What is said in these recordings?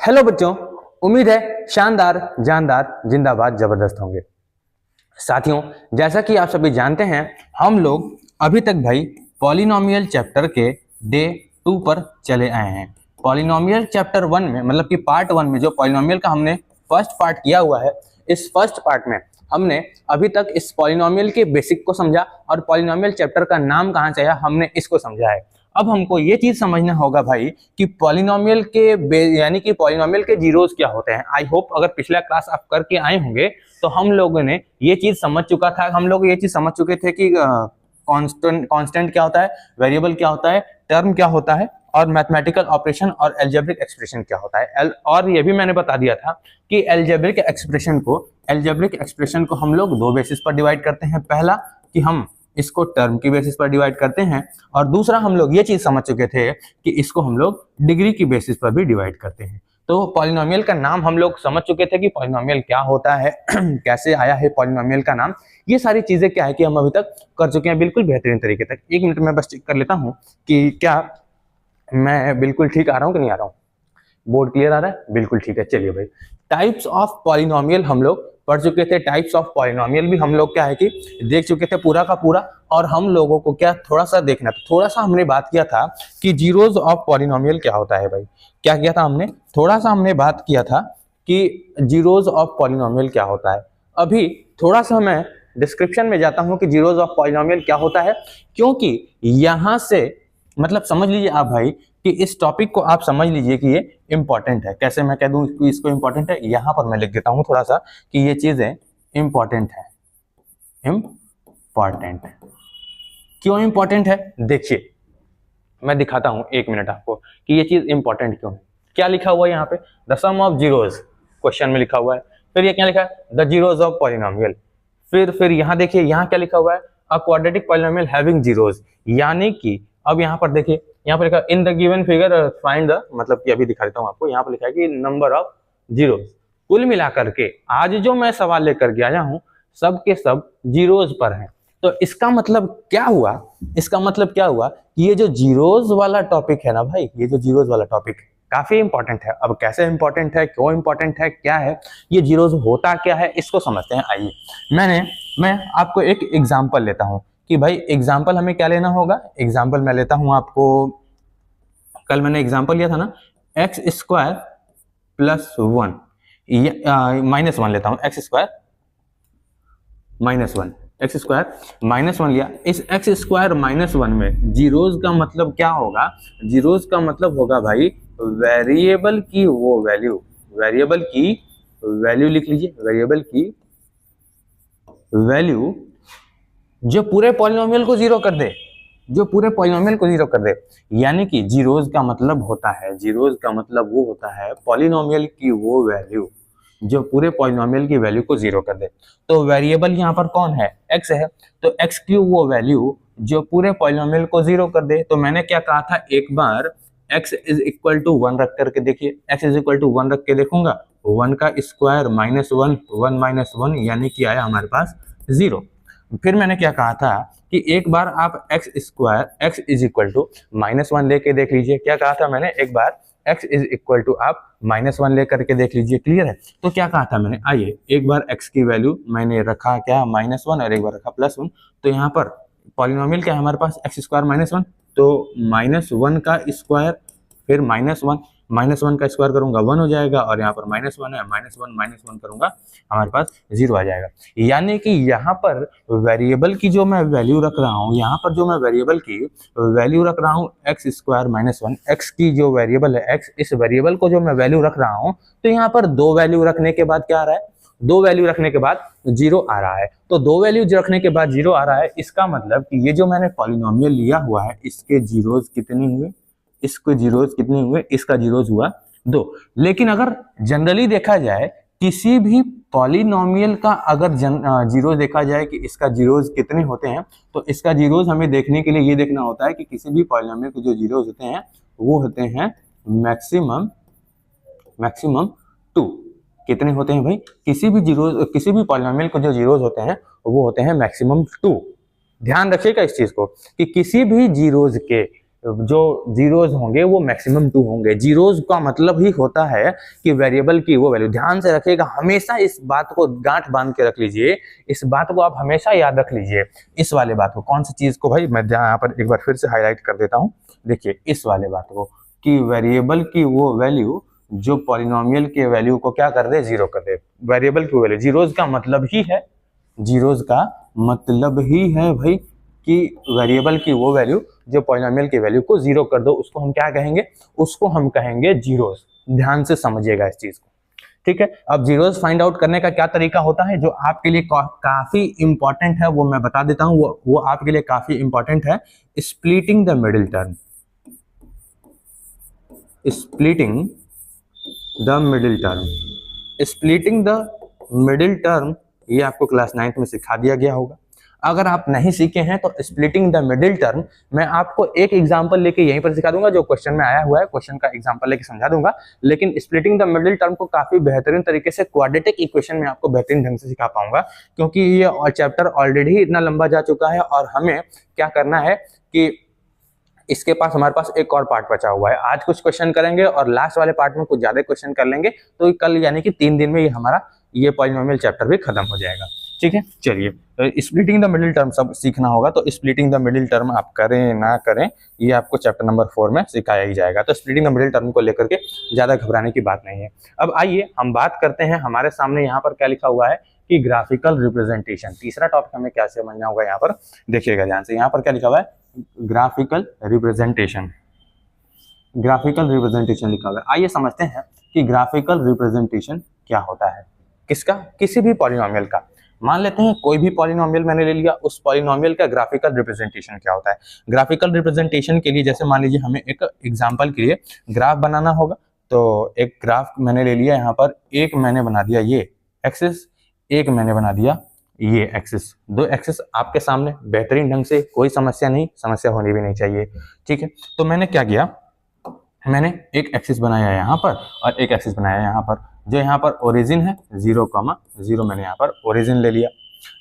Hello बच्चों, उम्मीद है शानदार जानदार जिंदाबाद जबरदस्त होंगे। साथियों, जैसा कि आप सभी जानते हैं, हम लोग अभी तक भाई पॉलिनोमियल चैप्टर के डे 2 पर चले आए हैं। पॉलिनोमियल चैप्टर 1 में मतलब कि पार्ट 1 में जो पॉलिनोमियल का हमने फर्स्ट पार्ट किया हुआ है, इस फर्स्ट पार्ट में हमने अभी तक इस पॉलिनोमियल के बेसिक को समझा और पॉलिनोमियल चैप्टर का नाम कहाँ से आया हमने इसको समझा है। अब हमको ये चीज समझना होगा भाई कि पॉलिनोमियल के यानी कि पॉलिनोमियल के जीरोस क्या होते हैं। आई होप अगर पिछला क्लास आप करके आए होंगे तो हम लोगों ने ये चीज समझ चुका था, हम लोग ये चीज समझ चुके थे कि कांस्टेंट क्या होता है, वेरिएबल क्या होता है, टर्म क्या होता है और मैथमेटिकल ऑपरेशन और अलजेब्रिक एक्सप्रेशन क्या होता है। और ये भी मैंने बता दिया था कि अलजेब्रिक एक्सप्रेशन को हम लोग दो बेसिस पर डिवाइड करते हैं। पहला कि हम इसको टर्म की बेसिस पर डिवाइड करते हैं और दूसरा हम लोग ये चीज समझ चुके थे कि इसको हम लोग डिग्री की बेसिस पर भी डिवाइड करते हैं। तो पॉलिनोमियल का नाम हम लोग समझ चुके थे कि पॉलिनोमियल क्या होता है कैसे आया है पॉलिनोमियल का नाम, ये सारी चीजें क्या है कि हम अभी तक कर चुके हैं बिल्कुल बेहतरीन तरीके तक। 1 मिनट में बस चेक कर लेता हूं कि क्या मैं बिल्कुल ठीक आ रहा हूं कि नहीं आ रहा हूं। बोर्ड क्लियर आ रहा है? बिल्कुल ठीक है। चलिए भाई, टाइप्स ऑफ पॉलिनोमियल हम लोग पढ़ चुके थे। टाइप्स ऑफ पॉलिनोमियल भी हम लोग क्या है कि देख चुके थे पूरा का पूरा। और हम लोगों को क्या थोड़ा सा देखना था, थोड़ा सा हमने बात किया था कि जीरोज ऑफ पॉलिनोमियल क्या होता है। भाई क्या किया था हमने, थोड़ा सा हमने बात किया था कि जीरोज ऑफ पॉलिनोमियल क्या होता है। अभी थोड़ा सा मैं डिस्क्रिप्शन में जाता हूं कि जीरोज ऑफ पॉलिनोमियल क्या होता है, क्योंकि यहां से मतलब समझ लीजिए आप भाई कि इस टॉपिक को आप समझ लीजिए कि ये इंपॉर्टेंट है। कैसे मैं कह दूं कि इसको इंपॉर्टेंट है, यहां पर मैं लिख देता हूं थोड़ा सा कि ये चीजें इंपॉर्टेंट है। इंपॉर्टेंट क्यों इंपॉर्टेंट है, देखिए मैं दिखाता हूं 1 मिनट आपको कि ये चीज इंपॉर्टेंट क्यों है। क्या लिखा हुआ है यहाँ पे, the sum of zeros question में लिखा हुआ है। फिर ये क्या लिखा है, द जीरोज ऑफ पॉलिनोमियल। फिर यहाँ देखिए यहाँ क्या लिखा हुआ है, a quadratic polynomial having zeros. यानी कि अब यहाँ पर देखिए, यहाँ पर लिखा in the given figure find the, मतलब कि अभी दिखा देता हूँ आपको। यहाँ पर लिखा है कि नंबर ऑफ जीरोज। कुल मिलाकर के आज जो मैं सवाल लेकर के आया हूँ सब के सब जीरोज पर हैं। तो इसका मतलब क्या हुआ, इसका मतलब क्या हुआ कि ये जो जीरोज वाला टॉपिक है ना भाई, ये जो जीरोज वाला टॉपिक काफी इंपॉर्टेंट है। अब कैसे इंपॉर्टेंट है, क्यों इंपॉर्टेंट है, क्या है ये जीरोज, होता क्या है, इसको समझते हैं। आइए मैं आपको एक एग्जांपल लेता हूं कि भाई एग्जांपल हमें क्या लेना होगा। एग्जांपल मैं लेता हूं आपको, कल मैंने एग्जांपल लिया था ना, एक्स स्क्वायर प्लस 1 माइनस 1 लेता हूं, एक्स स्क्वायर माइनस 1 लिया। इस एक्स स्क्वायर माइनस 1 में जीरोज का मतलब क्या होगा, जीरोज का मतलब होगा भाई वेरिएबल की वो वैल्यू, वेरिएबल की वैल्यू लिख लीजिए, वेरिएबल की वैल्यू जो पूरे पॉलिनोमियल को जीरो कर दे, जो पूरे पॉलिनोमियल को जीरो कर दे। यानी कि जीरोज का मतलब होता है, जीरोज का मतलब वो होता है पॉलिनोमियल की वो वैल्यू जो पूरे पॉलिनोमियल की वैल्यू को जीरो कर दे। तो वेरिएबल यहाँ पर कौन है, एक्स है। तो एक्स की वो वैल्यू जो पूरे पॉलिनोमियल को जीरो कर दे। तो मैंने क्या कहा था, एक बार x इज इक्वल टू 1 रख करके देखिए, x इज इक्वल टू 1 रख के देखूंगा, 1 का स्क्वायर माइनस 1, 1 माइनस 1 यानी कि आया हमारे पास 0। फिर मैंने क्या कहा था कि एक बार आप x square x is equal to minus 1 लेके देख लीजिए। क्या कहा था मैंने, एक बार x इज इक्वल टू आप माइनस 1 लेकर के देख लीजिए। क्लियर है? तो क्या कहा था मैंने, आइए एक बार x की वैल्यू मैंने रखा क्या माइनस 1 और एक बार रखा प्लस 1। तो यहाँ पर पॉलिनोमियल क्या है हमारे पास, एक्स स्क्वायर माइनस 1। तो माइनस 1 का स्क्वायर फिर माइनस 1 का स्क्वायर करूंगा 1 हो जाएगा और यहाँ पर माइनस 1 है, माइनस 1 करूंगा हमारे पास 0 आ जाएगा। यानी कि यहाँ पर वेरिएबल की जो मैं वैल्यू रख रहा हूँ, यहाँ पर जो मैं वेरिएबल की वैल्यू रख रहा हूँ एक्स स्क्वायर माइनस 1, एक्स की जो वेरिएबल है एक्स, इस वेरिएबल को जो मैं वैल्यू रख रहा हूँ, तो यहाँ पर 2 वैल्यू रखने के बाद क्या आ रहा है, 2 वैल्यू रखने के बाद 0 आ रहा है। तो 2 वैल्यू रखने के बाद 0 आ रहा है, इसका मतलब कि ये जो मैंने पॉलिनोमियल लिया हुआ है इसके जीरोज कितने हुए, इसके जीरोज कितने हुए, इसका जीरोज हुआ 2। लेकिन अगर जनरली देखा जाए किसी भी पॉलिनोमियल का अगर जीरोज देखा जाए कि इसका जीरोज कितने होते हैं, तो इसका जीरोज हमें देखने के लिए ये देखना होता है कि किसी भी पॉलिनोमियल के जो जीरोज होते हैं वो होते हैं मैक्सिमम 2। कितने होते हैं भाई, किसी भी पॉलिनोमियल के जो जीरोज होते हैं वो होते हैं मैक्सिमम 2। ध्यान रखिएगा इस चीज को कि किसी भी जीरोज के जो जीरोज होंगे वो मैक्सिमम 2 होंगे। जीरोज का मतलब ही होता है कि वेरिएबल की वो वैल्यू, ध्यान से रखिएगा, हमेशा इस बात को गांठ बांध के रख लीजिए, इस बात को आप हमेशा याद रख लीजिए, इस वाले बात को। कौन सी चीज को भाई, मैं यहाँ पर एक बार फिर से हाईलाइट कर देता हूँ, देखिए इस वाले बात को, कि वेरिएबल की वो वैल्यू जो पॉलिनोमियल के वैल्यू को क्या कर दे, जीरो कर दे। वेरिएबल की वैल्यू, जीरोज का मतलब ही है, जीरोज का मतलब ही है भाई कि वेरिएबल की वो वैल्यू जो पॉलिनोमियल की वैल्यू को जीरो कर दो, उसको हम क्या कहेंगे, उसको हम कहेंगे जीरोज। ध्यान से समझिएगा इस चीज को, ठीक है। अब जीरोज फाइंड आउट करने का क्या तरीका होता है, जो आपके लिए काफी इंपॉर्टेंट है, वो मैं बता देता हूं, वो आपके लिए काफी इंपॉर्टेंट है। Splitting the middle term, splitting the middle term, splitting the middle term, ये आपको क्लास 9th में सिखा दिया गया होगा। अगर आप नहीं सीखे हैं तो स्प्लिटिंग द मिडिल टर्म मैं आपको एक एग्जांपल लेके यहीं पर सिखा दूंगा, जो क्वेश्चन में आया हुआ है, क्वेश्चन का एग्जांपल लेके समझा दूंगा। लेकिन स्प्लिटिंग द मिडिल टर्म को काफी बेहतरीन तरीके से क्वाड्रेटिक इक्वेशन में आपको बेहतरीन ढंग से सिखा पाऊंगा, क्योंकि ये चैप्टर ऑलरेडी इतना लंबा जा चुका है और हमें क्या करना है कि इसके पास हमारे पास एक और पार्ट बचा हुआ है। आज कुछ क्वेश्चन करेंगे और लास्ट वाले पार्ट में कुछ ज्यादा क्वेश्चन कर लेंगे, तो कल यानी कि 3 दिन में ये हमारा ये पॉलिनोमियल चैप्टर भी खत्म हो जाएगा, ठीक है। चलिए, स्प्लिटिंग द मिडिल टर्म सब सीखना होगा, तो स्प्लिटिंग द मिडिल टर्म आप करें ना करें, ये आपको चैप्टर नंबर 4 में सिखाया ही जाएगा। तो स्प्लिटिंग द मिडिल टर्म को लेकर के ज्यादा घबराने की बात नहीं है। अब आइए हम बात करते हैं, हमारे सामने यहाँ पर क्या लिखा हुआ है कि ग्राफिकल रिप्रेजेंटेशन, तीसरा टॉपिक हमें क्या समझना होगा, यहाँ पर देखिएगा ध्यान से, यहाँ पर क्या लिखा हुआ है, ग्राफिकल रिप्रेजेंटेशन, ग्राफिकल रिप्रेजेंटेशन लिखा हुआ है। आइए समझते हैं कि ग्राफिकल रिप्रेजेंटेशन क्या होता है, किसका, किसी भी पॉलिनोमियल का। मान लेते हैं कोई भी पॉलिनोमियल मैंने ले लिया, उस पॉलिनोमियल का ग्राफिकल रिप्रेजेंटेशन क्या होता है। ग्राफिकल रिप्रेजेंटेशन के लिए जैसे मान लीजिए हमें एक एग्जांपल के लिए ग्राफ बनाना होगा, तो एक ग्राफ मैंने ले लिया, यहाँ पर एक मैंने बना दिया ये एक्सिस, एक मैंने बना दिया ये एक्सिस, 2 एक्सिस आपके सामने बेहतरीन ढंग से, कोई समस्या नहीं, समस्या होनी भी नहीं चाहिए, ठीक है। तो मैंने क्या किया, मैंने एक एक्सिस बनाया यहाँ पर और एक एक्सिस बनाया यहाँ पर। जो यहाँ पर ओरिजिन है 0,0, मैंने यहाँ पर ओरिजिन ले लिया,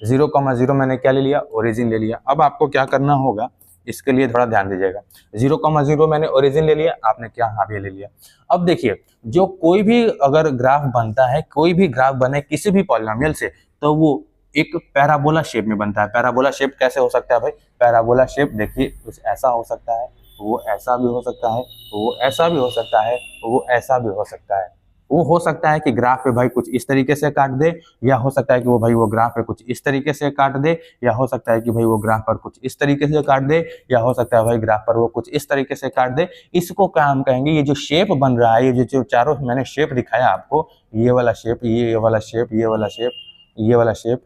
0,0 मैंने क्या ले लिया, ओरिजिन ले लिया। अब आपको क्या करना होगा, इसके लिए थोड़ा ध्यान दीजिएगा, 0,0 मैंने ओरिजिन ले लिया, आपने क्या, हाँ भी ले लिया। अब देखिए, जो कोई भी अगर ग्राफ बनता है, कोई भी ग्राफ बने किसी भी पॉलिनोमियल से, तो वो एक पैराबोला शेप में बनता है। पैराबोला शेप कैसे हो सकता है भाई, पैराबोला शेप देखिए कुछ ऐसा हो सकता है, वो ऐसा भी हो सकता है, वो ऐसा भी हो सकता है, वो ऐसा भी हो सकता है। वो हो सकता है कि ग्राफ पे भाई कुछ इस तरीके से काट दे, या हो सकता है कि वो भाई वो ग्राफ पे कुछ इस तरीके से काट दे, या हो सकता है कि भाई वो ग्राफ पर कुछ इस तरीके से काट दे, या हो सकता है भाई ग्राफ पर वो कुछ इस तरीके से काट दे। इसको क्या हम कहेंगे, ये जो शेप बन रहा है, ये जो चारों मैंने शेप दिखाया आपको, ये वाला शेप, ये वाला शेप, ये वाला शेप, ये वाला शेप,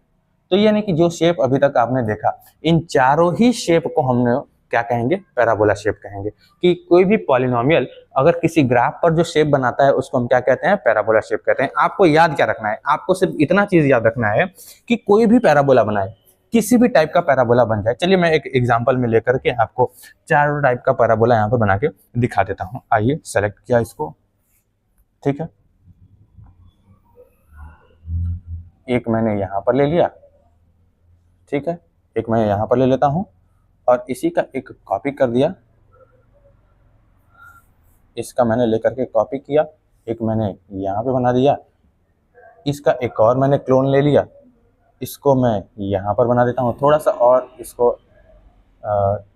तो यानी कि जो शेप अभी तक आपने देखा, इन चारों ही शेप को हमने क्या कहेंगे, पैराबोला शेप कहेंगे। कि कोई भी पॉलिनोमियल अगर किसी ग्राफ पर जो शेप बनाता है उसको हम क्या कहते हैं, पैराबोला शेप कहते हैं। आपको याद क्या रखना है, आपको सिर्फ इतना चीज याद रखना है कि कोई भी पैराबोला बनाए, किसी भी टाइप का पैराबोला बन जाए। चलिए मैं एक एग्जांपल में लेकर के आपको 4 टाइप का पैराबोला यहाँ पर बना के दिखा देता हूँ। आइए, सेलेक्ट किया इसको, ठीक है, एक मैंने यहाँ पर ले लिया, ठीक है, एक मैं यहाँ पर ले लेता हूँ और इसी का एक कॉपी कर दिया, इसका मैंने लेकर के कॉपी किया, एक मैंने यहाँ पे बना दिया, इसका एक और मैंने क्लोन ले लिया, इसको मैं यहाँ पर बना देता हूँ थोड़ा सा, और इसको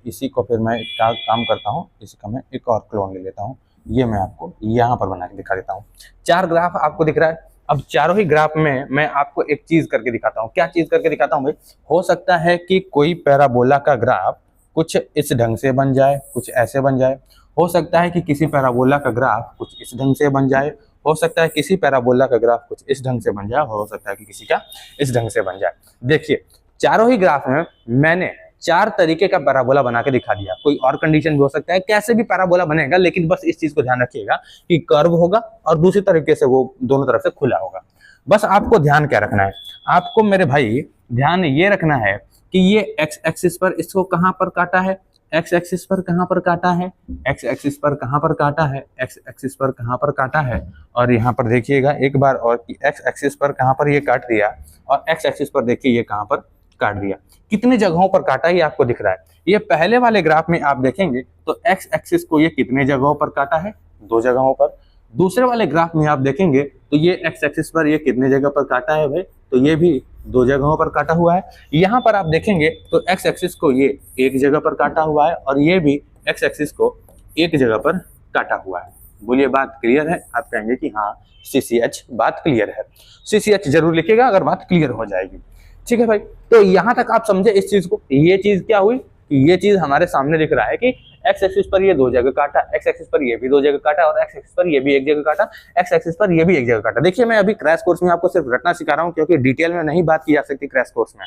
इसी को फिर मैं काम करता हूँ, इसका मैं एक और क्लोन ले लेता हूँ, ये मैं आपको यहाँ पर बना के दिखा देता हूँ। 4 ग्राफ आपको दिख रहा है। अब चारों ही ग्राफ में मैं आपको एक चीज करके दिखाता हूँ। क्या चीज करके दिखाता हूँ भाई, हो सकता है कि कोई पैराबोला का ग्राफ कुछ इस ढंग से बन जाए, कुछ ऐसे बन जाए, हो सकता है कि किसी पैराबोला का ग्राफ कुछ इस ढंग से बन जाए, हो सकता है किसी पैराबोला का ग्राफ कुछ इस ढंग से बन जाए, हो सकता है कि किसी का इस ढंग से बन जाए। देखिए, चारों ही ग्राफ में मैंने 4 तरीके का पैराबोला बना के दिखा दिया। कोई और कंडीशन भी हो सकता है, कैसे भी पैराबोला बनेगा, लेकिन बस इस चीज को ध्यान रखिएगा कि कर्व होगा और दूसरी तरीके से वो दोनों तरफ से खुला होगा। बस आपको ध्यान क्या रखना है, आपको मेरे भाई ध्यान ये रखना है कि ये एक्स एक्सिस पर इसको कहां पर काटा है, एक्स एक्सिस पर कहां पर काटा है, एक्स एक्सिस पर कहां पर काटा है, एक्स एक्सिस पर कहां पर काटा है, और यहाँ पर देखिएगा एक बार और कि एक्स एक्सिस पर कहां पर ये काट दिया, और एक्स एक्सिस पर देखिए ये कहां पर काट दिया। कितने जगहों पर काटा ये आपको दिख रहा है। ये पहले वाले ग्राफ में आप देखेंगे तो एक्स एक्सिस को ये कितने जगहों पर काटा है, 2 जगहों पर। दूसरे वाले ग्राफ में आप देखेंगे तो ये एक्स एक्सिस पर ये कितने जगह पर काटा है भाई, तो ये भी 2 जगहों पर काटा हुआ है। यहाँ पर आप देखेंगे तो एक्स एक्सिस को ये 1 जगह पर काटा हुआ है और ये भी एक्स एक्सिस को 1 जगह पर काटा हुआ है। बोलिए बात क्लियर है? आप कहेंगे कि हाँ CCH बात क्लियर है। CCH जरूर लिखिएगा अगर बात क्लियर हो जाएगी। ठीक है भाई, तो यहाँ तक आप समझे इस चीज को। ये चीज क्या हुई, ये चीज हमारे सामने दिख रहा है कि एक्स एक्सिस पर ये 2 जगह काटा, एक्स एक्सिस पर ये भी 2 जगह काटा और एक्स एक्सिस पर ये भी 1 जगह काटा, एक्स एक्सिस पर ये भी 1 जगह काटा। देखिए मैं अभी क्रैश कोर्स में आपको सिर्फ रटना सिखा रहा हूँ, क्योंकि डिटेल में नहीं बात की जा सकती क्रैश कोर्स में।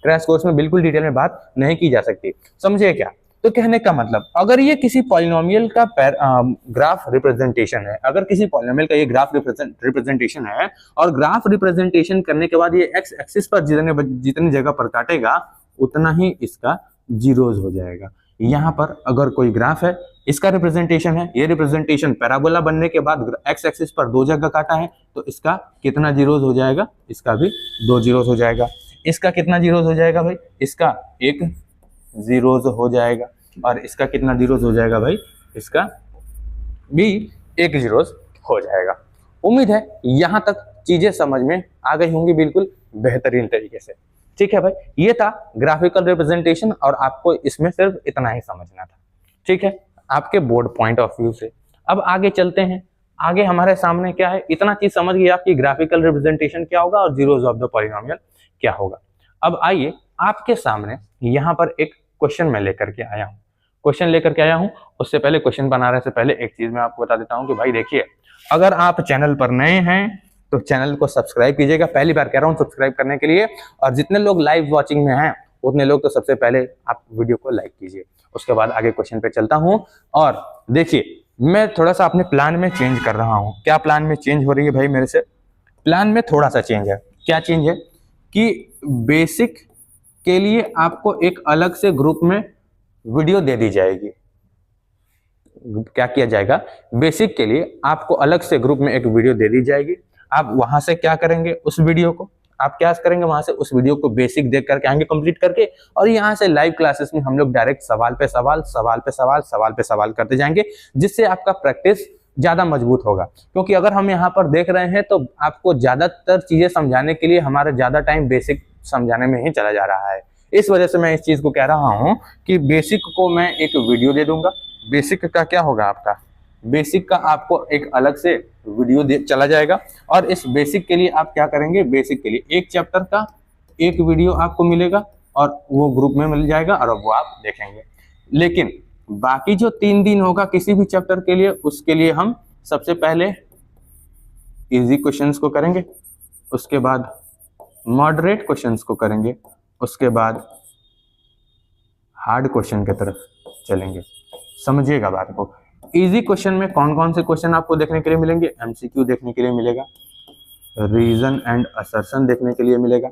क्रैश कोर्स में बिल्कुल डिटेल में बात नहीं की जा सकती, समझे क्या? तो कहने का मतलब, अगर ये किसी पॉलिनोमियल का ग्राफ रिप्रेजेंटेशन है, अगर किसी पॉलिनोमियल का ये ग्राफ रिप्रेजेंटेशन है और ग्राफ रिप्रेजेंटेशन करने के बाद ये एक्स एक्सिस पर जितनी जगह पर काटेगा उतना ही इसका जीरोज हो जाएगा। यहाँ पर अगर कोई ग्राफ है, इसका रिप्रेजेंटेशन है, ये रिप्रेजेंटेशन पैराबोला बनने के बाद एक्स एक्सिस पर 2 जगह काटा है, तो इसका कितना जीरोज हो जाएगा? इसका भी 2 जीरोज हो जाएगा। इसका कितना जीरोज हो जाएगा भाई? इसका 1 जीरोज हो जाएगा। और इसका कितना जीरोज हो जाएगा भाई? इसका भी 1 जीरोज हो जाएगा। उम्मीद है यहाँ तक चीजें समझ में आ गई होंगी बिल्कुल बेहतरीन तरीके से। ठीक है भाई, ये था ग्राफिकल रिप्रेजेंटेशन और आपको इसमें सिर्फ इतना ही समझना था। ठीक है, आपके बोर्ड पॉइंट ऑफ व्यू से। अब आगे चलते हैं। आगे हमारे सामने क्या है, इतना चीज समझ गए आपकी ग्राफिकल रिप्रेजेंटेशन क्या होगा और जीरोज ऑफ द पॉलिनोमियल क्या होगा। अब आइए आपके सामने यहाँ पर एक क्वेश्चन मैं लेकर के आया हूँ। क्वेश्चन लेकर के आया हूँ, उससे पहले क्वेश्चन बनाने से पहले एक चीज मैं आपको बता देता हूँ कि भाई देखिए, अगर आप चैनल पर नए हैं तो चैनल को सब्सक्राइब कीजिएगा। पहली बार कह रहा हूँ सब्सक्राइब करने के लिए, और जितने लोग लाइव वॉचिंग में हैं उतने लोग तो सबसे पहले आप वीडियो को लाइक कीजिए। उसके बाद आगे क्वेश्चन पे चलता हूँ। और देखिए मैं थोड़ा सा अपने प्लान में चेंज कर रहा हूँ। क्या प्लान में चेंज हो रही है भाई मेरे से? प्लान में थोड़ा सा चेंज है। क्या चेंज है कि बेसिक के लिए आपको एक अलग से ग्रुप में वीडियो दे दी जाएगी। क्या किया जाएगा? बेसिक के लिए आपको अलग से ग्रुप में एक वीडियो दे दी जाएगी। आप वहां से क्या करेंगे, उस वीडियो को आप क्या करेंगे, वहां से उस वीडियो को बेसिक देख करके आएंगे कंप्लीट करके, और यहाँ से लाइव क्लासेस में हम लोग डायरेक्ट सवाल पे सवाल, सवाल पे सवाल, सवाल पे सवाल करते जाएंगे, जिससे आपका प्रैक्टिस ज्यादा मजबूत होगा। क्योंकि अगर हम यहाँ पर देख रहे हैं तो आपको ज्यादातर चीजें समझाने के लिए हमारा ज्यादा टाइम बेसिक समझाने में ही चला जा रहा है। इस वजह से मैं इस चीज को कह रहा हूँ कि बेसिक को मैं एक वीडियो दे दूंगा। बेसिक का क्या होगा आपका? बेसिक का आपको एक अलग से वीडियो चला जाएगा, और इस बेसिक के लिए आप क्या करेंगे, बेसिक के लिए एक चैप्टर का एक वीडियो आपको मिलेगा और वो ग्रुप में मिल जाएगा और वो आप देखेंगे। लेकिन बाकी जो 3 दिन होगा किसी भी चैप्टर के लिए, उसके लिए हम सबसे पहले इजी क्वेश्चंस को करेंगे, उसके बाद मॉडरेट क्वेश्चंस को करेंगे, उसके बाद हार्ड क्वेश्चन की तरफ चलेंगे। समझिएगा बात को। इजी क्वेश्चन में कौन कौन से क्वेश्चन आपको देखने के लिए मिलेंगे? एमसीक्यू देखने के लिए मिलेगा, रीजन एंड असर्शन देखने के लिए मिलेगा।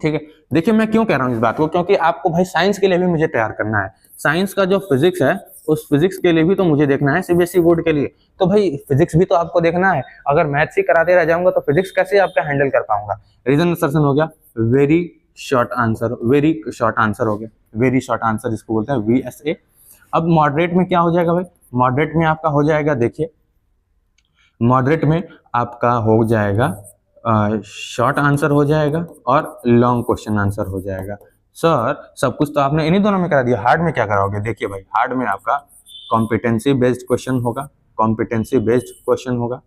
ठीक है, देखिए मैं क्यों कह रहा हूँ इस बात को, क्योंकि आपको भाई साइंस के लिए भी मुझे तैयार करना है। साइंस का जो फिजिक्स है उस फिजिक्स के लिए भी तो मुझे देखना है, सीबीएसई बोर्ड के लिए। तो भाई फिजिक्स भी तो आपको देखना है। अगर मैथ्स ही कराते रह जाऊंगा तो फिजिक्स कैसे आपका हैंडल कर पाऊंगा? रीजन असर्शन हो गया, very short answer, very short answer हो गया, वेरी शॉर्ट आंसर जिसको बोलते हैं VSA। अब मॉडरेट में क्या हो जाएगा भाई? मॉडरेट में आपका हो जाएगा, देखिए मॉडरेट में आपका हो जाएगा शॉर्ट आंसर हो जाएगा और लॉन्ग क्वेश्चन आंसर हो जाएगा। सर सब कुछ तो आपने इन्हीं दोनों में करा दिया, हार्ड में क्या कराओगे? देखिए भाई हार्ड में आपका कॉम्पिटेंसी बेस्ड क्वेश्चन होगा, कॉम्पिटेंसी बेस्ड क्वेश्चन होगा,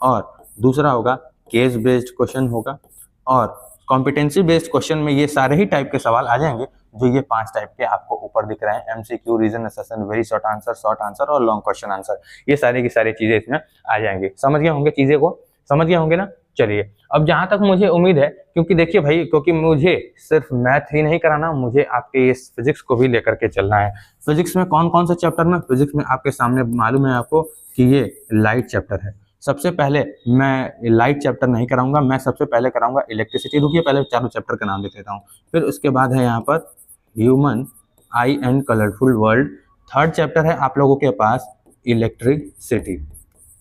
और दूसरा होगा केस बेस्ड क्वेश्चन होगा। और कॉम्पिटेंसी बेस्ड क्वेश्चन में ये सारे ही टाइप के सवाल आ जाएंगे जो ये 5 टाइप के आपको ऊपर दिख रहे हैं, MCQ, reason assertion, very short answer और लॉन्ग क्वेश्चन आंसर। ये सारी की सारी चीजें इसमें आ जाएंगी। समझ गए होंगे, चीजें को समझ गए होंगे ना? चलिए अब जहां तक मुझे उम्मीद है, क्योंकि देखिए भाई, क्योंकि मुझे सिर्फ मैथ ही नहीं कराना, मुझे आपके इस फिजिक्स को भी लेकर के चलना है। फिजिक्स में कौन कौन से चैप्टर में? फिजिक्स में आपके सामने मालूम है आपको कि ये लाइट चैप्टर है। सबसे पहले मैं लाइट चैप्टर नहीं कराऊंगा, मैं सबसे पहले कराऊंगा इलेक्ट्रिसिटी। रुकिए पहले चारों चैप्टर का नाम लिख लेता हूँ। फिर उसके बाद है यहाँ पर human I and colourful world. Third chapter है आप लोगों के पास इलेक्ट्रिसिटी,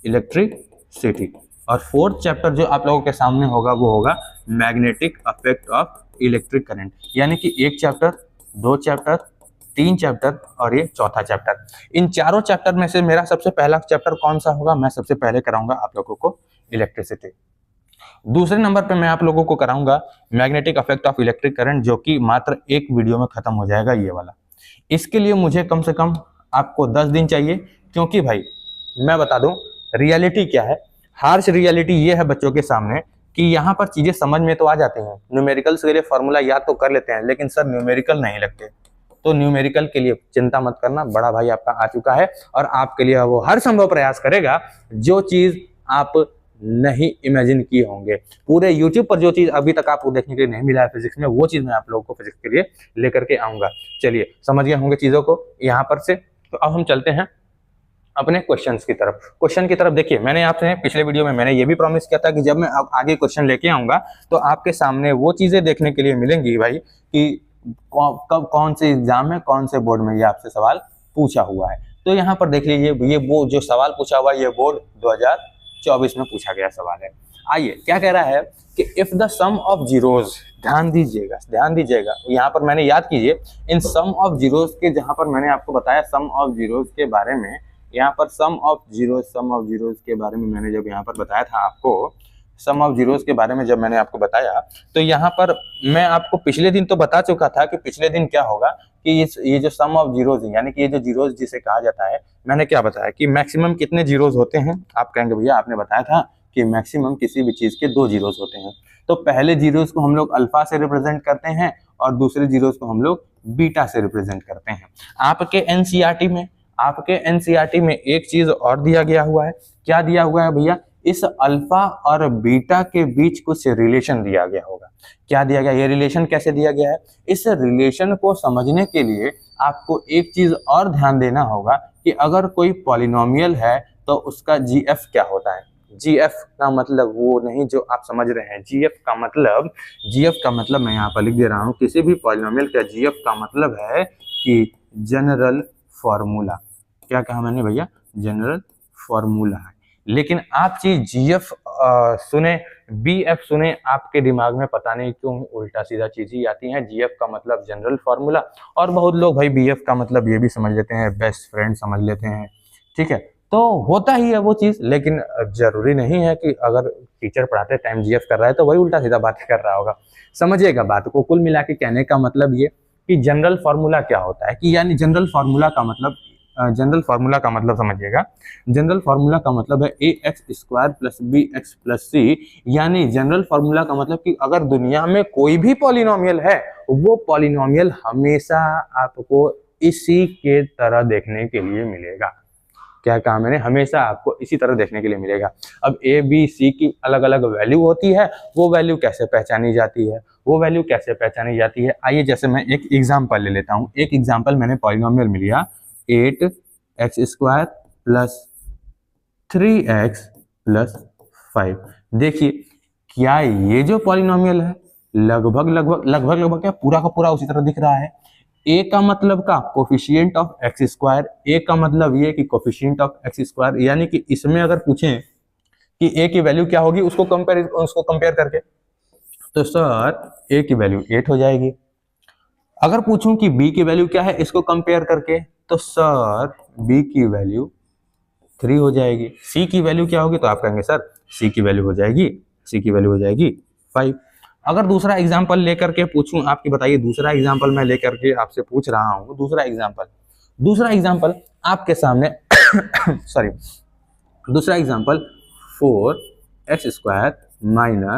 इलेक्ट्रिसिटी। और फोर्थ चैप्टर जो आप लोगों के सामने होगा वो होगा magnetic affect of electric current. यानी कि एक चैप्टर, 2 चैप्टर, 3 चैप्टर और ये चौथा चैप्टर। इन चारों चैप्टर में से मेरा सबसे पहला चैप्टर कौन सा होगा? मैं सबसे पहले कराऊंगा आप लोगों को इलेक्ट्रिसिटी। दूसरे नंबर पे मैं आप लोगों को कराऊंगा magnetic effect of electric current, जो कि मात्र एक वीडियो में खत्म हो जाएगा ये वाला। इसके लिए मुझे कम से कम आपको 10 दिन चाहिए, क्योंकि भाई मैं बता दूं रियलिटी क्या है। हार्श रियलिटी ये है बच्चों के सामने कि यहाँ पर चीजें समझ में तो आ जाती हैं, न्यूमेरिकल्स के लिए फॉर्मूला याद तो कर लेते हैं, लेकिन सर न्यूमेरिकल नहीं लगते। तो न्यूमेरिकल के लिए चिंता मत करना, बड़ा भाई आपका आ चुका है और आपके लिए वो हर संभव प्रयास करेगा जो चीज आप नहीं इमेजिन किए होंगे। पूरे यूट्यूब पर जो चीज अभी तक आपको देखने के लिए नहीं मिला है फिजिक्स में, वो चीज मैं आप लोगों को फिजिक्स के लिए लेकर के आऊंगा। चलिए समझ गए होंगे चीजों को यहाँ पर से। तो अब हम चलते हैं अपने क्वेश्चंस की तरफ। क्वेश्चन की तरफ देखिए, मैंने आपसे पिछले वीडियो में मैंने ये भी प्रॉमिस किया था कि जब मैं अब आगे क्वेश्चन लेके आऊंगा तो आपके सामने वो चीजें देखने के लिए मिलेंगी भाई कि कब कौन से एग्जाम में कौन से बोर्ड में ये आपसे सवाल पूछा हुआ है। तो यहाँ पर देख लीजिए, ये वो जो सवाल पूछा हुआ है ये बोर्ड 2024 में पूछा गया सवाल है। आइए क्या कह रहा है कि if the sum of zeros, ध्यान दीजिएगा यहाँ पर मैंने याद कीजिए इन सम ऑफ जीरोज के, जहां पर मैंने आपको बताया सम ऑफ जीरोज के बारे में, यहाँ पर सम ऑफ जीरोज के बारे में मैंने जब यहाँ पर बताया था आपको, सम ऑफ जीरोज के बारे में जब मैंने आपको बताया, तो यहाँ पर मैं आपको पिछले दिन तो बता चुका था कि पिछले दिन क्या होगा कि ये जो सम ऑफ जीरोज यानी कि ये जो जीरोज जिसे कहा जाता है, मैंने क्या बताया कि मैक्सिमम कितने जीरोज होते हैं। आप कहेंगे भैया आपने बताया था कि मैक्सिमम किसी भी चीज के 2 जीरोज होते हैं। तो पहले जीरोज को हम लोग अल्फा से रिप्रेजेंट करते हैं और दूसरे जीरोज को हम लोग बीटा से रिप्रेजेंट करते हैं। आपके एनसीईआरटी में एक चीज और दिया गया हुआ है। क्या दिया हुआ है भैया? इस अल्फा और बीटा के बीच कुछ रिलेशन दिया गया होगा। क्या दिया गया? ये रिलेशन कैसे दिया गया है? इस रिलेशन को समझने के लिए आपको एक चीज और ध्यान देना होगा कि अगर कोई पॉलिनोमियल है तो उसका जीएफ क्या होता है। जीएफ का मतलब वो नहीं जो आप समझ रहे हैं। जीएफ का मतलब मैं यहाँ पर लिख दे रहा हूँ, किसी भी पॉलिनोमियल का जीएफ का मतलब है कि जनरल फॉर्मूला। क्या कहा मैंने भैया? जनरल फॉर्मूला है। लेकिन आप चीज जीएफ सुने, बीएफ सुने, आपके दिमाग में पता नहीं क्यों उल्टा सीधा चीज ही आती है। जीएफ का मतलब जनरल फॉर्मूला, और बहुत लोग भाई बीएफ का मतलब ये भी समझ लेते हैं, बेस्ट फ्रेंड समझ लेते हैं। ठीक है, तो होता ही है वो चीज, लेकिन जरूरी नहीं है कि अगर टीचर पढ़ाते टाइम जीएफ कर रहा है तो वही उल्टा सीधा बात कर रहा होगा। समझिएगा बात को। कुल मिला के कहने का मतलब ये कि जनरल फार्मूला क्या होता है, कि यानी जनरल फार्मूला का मतलब समझिएगा। जनरल फार्मूला का मतलब है ax² + bx + c, यानी जनरल फार्मूला का मतलब कि अगर दुनिया में कोई भी पॉलिनोमियल है, वो पॉलिनोमियल हमेशा आपको इसी के तरह देखने के लिए मिलेगा। क्या कहा मैंने? हमेशा आपको इसी तरह देखने के लिए मिलेगा। अब ए बी सी की अलग अलग वैल्यू होती है, वो वैल्यू कैसे पहचानी जाती है? आइए जैसे मैं एक एग्जांपल ले लेता हूँ। एक एग्जांपल मैंने पॉलिनोमियल मिल गया 8x² + 3x + 5। देखिए क्या ये जो पॉलिनोमियल है लगभग क्या पूरा का पूरा उसी तरह दिख रहा है। a का मतलब का कोफिशिएंट ऑफ x², a का मतलब ये कि कोफिशिएंट ऑफ x², यानी कि इसमें अगर पूछें कि a की वैल्यू क्या होगी उसको कंपेयर करके, तो सर a की वैल्यू 8 हो जाएगी। अगर पूछूं कि b की वैल्यू क्या है इसको कंपेयर करके, तो सर b की वैल्यू 3 हो जाएगी। c की वैल्यू क्या होगी? तो आप कहेंगे सर c की वैल्यू हो जाएगी 5। अगर दूसरा एग्जांपल लेकर के पूछूं, आपकी बताइए, दूसरा एग्जांपल मैं लेकर के आपसे पूछ रहा हूं। दूसरा एग्जांपल आपके सामने सॉरी, दूसरा एग्जांपल 4x²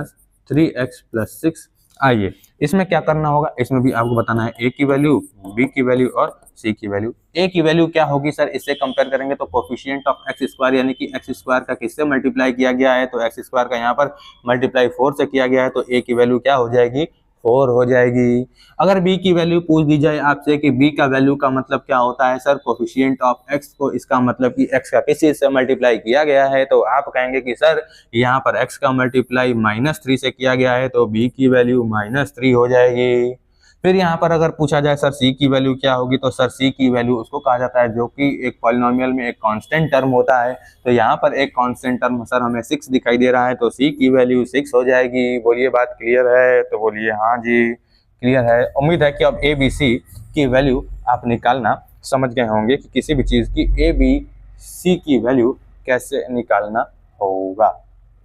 - 3x + 6। आइए इसमें क्या करना होगा? इसमें भी आपको बताना है a की वैल्यू, b की वैल्यू और c की वैल्यू। a की वैल्यू क्या होगी सर? इससे कंपेयर करेंगे तो कोफिशिएंट ऑफ x² यानी कि x² का किससे मल्टीप्लाई किया गया है, तो x² का यहाँ पर मल्टीप्लाई 4 से किया गया है, तो a की वैल्यू क्या हो जाएगी? 4 हो जाएगी। अगर b की वैल्यू पूछ दी जाए आपसे कि b का वैल्यू का मतलब क्या होता है सर? कोफिशिएंट ऑफ x को, इसका मतलब कि x का किस चीज से मल्टीप्लाई किया गया है, तो आप कहेंगे कि सर यहाँ पर x का मल्टीप्लाई -3 से किया गया है, तो b की वैल्यू -3 हो जाएगी। फिर यहाँ पर अगर पूछा जाए सर c की वैल्यू क्या होगी, तो सर c की वैल्यू उसको कहा जाता है जो कि एक पॉलिनोमियल में एक कांस्टेंट टर्म होता है। तो यहाँ पर एक कांस्टेंट टर्म सर हमें 6 दिखाई दे रहा है, तो c की वैल्यू 6 हो जाएगी। बोलिए बात क्लियर है? तो बोलिए हाँ जी क्लियर है। उम्मीद है कि अब ABC की वैल्यू आप निकालना समझ गए होंगे कि किसी भी चीज़ की ए बी सी की वैल्यू कैसे निकालना होगा।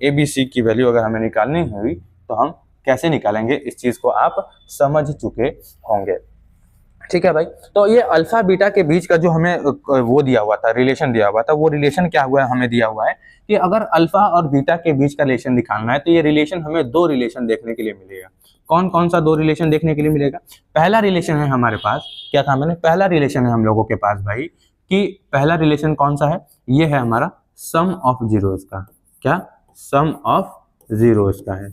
ए बी सी की वैल्यू अगर हमें निकालनी हुई तो हम कैसे निकालेंगे, इस चीज़ को आप समझ चुके होंगे। ठीक है भाई, तो ये अल्फा बीटा के बीच का जो हमें वो दिया हुआ था, रिलेशन दिया हुआ था, वो रिलेशन क्या हुआ है, हमें दिया हुआ है कि अगर अल्फा और बीटा के बीच का रिलेशन दिखाना है तो ये रिलेशन हमें दो रिलेशन देखने के लिए मिलेगा। कौन कौन सा दो रिलेशन देखने के लिए मिलेगा? पहला रिलेशन है हमारे पास, क्या कहा मैंने, पहला रिलेशन है हम लोगों के पास भाई, कि पहला रिलेशन कौन सा है, ये है हमारा सम ऑफ जीरोज का। क्या? सम ऑफ जीरोज का है।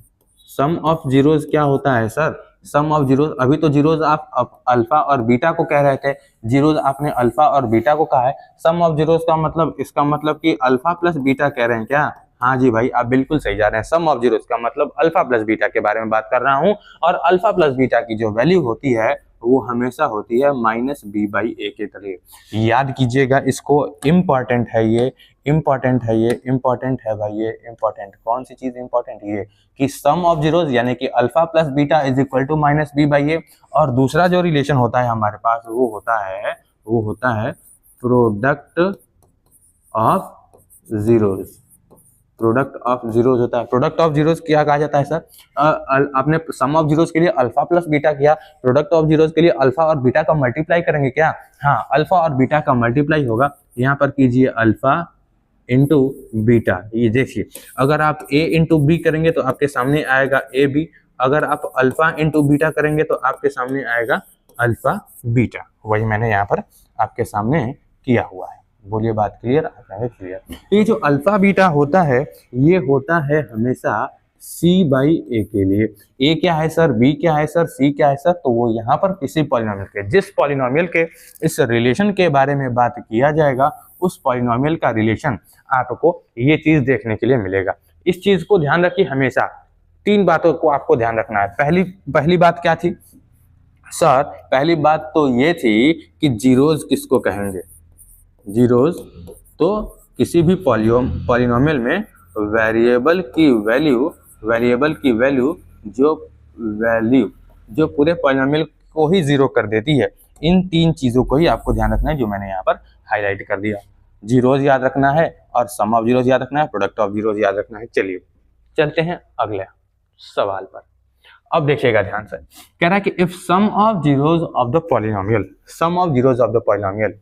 सम ऑफ जीरोज क्या होता है सर? सम ऑफ जीरोज, अभी तो जीरोज आप अल्फा और बीटा को कह रहे थे, जीरोज आपने अल्फा और बीटा को कहा है। सम ऑफ जीरोज का मतलब, इसका मतलब कि अल्फा प्लस बीटा कह रहे हैं क्या? हाँ जी भाई, आप बिल्कुल सही जा रहे हैं। सम ऑफ जीरोज का मतलब अल्फा प्लस बीटा के बारे में बात कर रहा हूँ, और अल्फा प्लस बीटा की जो वैल्यू होती है वो हमेशा होती है माइनस बी बाई ए के तरह। याद कीजिएगा इसको, इम्पॉर्टेंट है ये, इम्पॉर्टेंट है ये, इम्पॉर्टेंट है भाई ये, इम्पॉर्टेंट। कौन सी चीज इम्पॉर्टेंट? ये कि सम ऑफ जीरोज यानी कि alpha plus beta is equal to minus B by a. और दूसरा जो रिलेशन होता है हमारे पास वो होता है product of zeros. Product of zeros होता है। प्रोडक्ट ऑफ जीरोज क्या कहा जाता है सर? आपने सम ऑफ जीरोज के लिए अल्फा प्लस बीटा किया, प्रोडक्ट ऑफ जीरोज के लिए अल्फा और बीटा का मल्टीप्लाई करेंगे क्या? हाँ, अल्फा और बीटा का मल्टीप्लाई होगा। यहाँ पर कीजिए अल्फा इंटू बीटा। ये देखिए, अगर आप ए इंटू बी करेंगे तो आपके सामने आएगा ए बी, अगर आप अल्फा इंटू बीटा करेंगे तो आपके सामने आएगा अल्फा बीटा। वही मैंने यहाँ पर आपके सामने किया हुआ है। बोलिए बात क्लियर? क्लियर। ये जो अल्फा बीटा होता है ये होता है हमेशा c बाई ए के लिए। ए क्या है सर? b क्या है सर? c क्या है सर? तो वो यहाँ पर किसी पॉलिनोमियल के, जिस पॉलिनोमियल के इस रिलेशन के बारे में बात किया जाएगा उस पॉलिनोमियल का रिलेशन आपको ये चीज देखने के लिए मिलेगा। इस चीज को ध्यान रखिए हमेशा। तीन बातों को आपको ध्यान रखना है। पहली बात क्या थी सर? पहली बात तो ये थी कि जीरोज किसको कहेंगे? जीरोज तो किसी भी पॉलिनोमियल में वेरिएबल की वैल्यू जो पूरे पॉलिनोमियल को ही जीरो कर देती है। इन तीन चीजों को ही आपको ध्यान रखना है जो मैंने यहाँ पर हाईलाइट कर दिया। जीरोज याद रखना है और सम ऑफ जीरोज याद रखना है, प्रोडक्ट ऑफ जीरोज याद रखना है। चलिए चलते हैं अगले सवाल पर। अब देखिएगा ध्यान से, कह रहा है कि if sum of zeros of the polynomial, sum of zeros of the polynomial,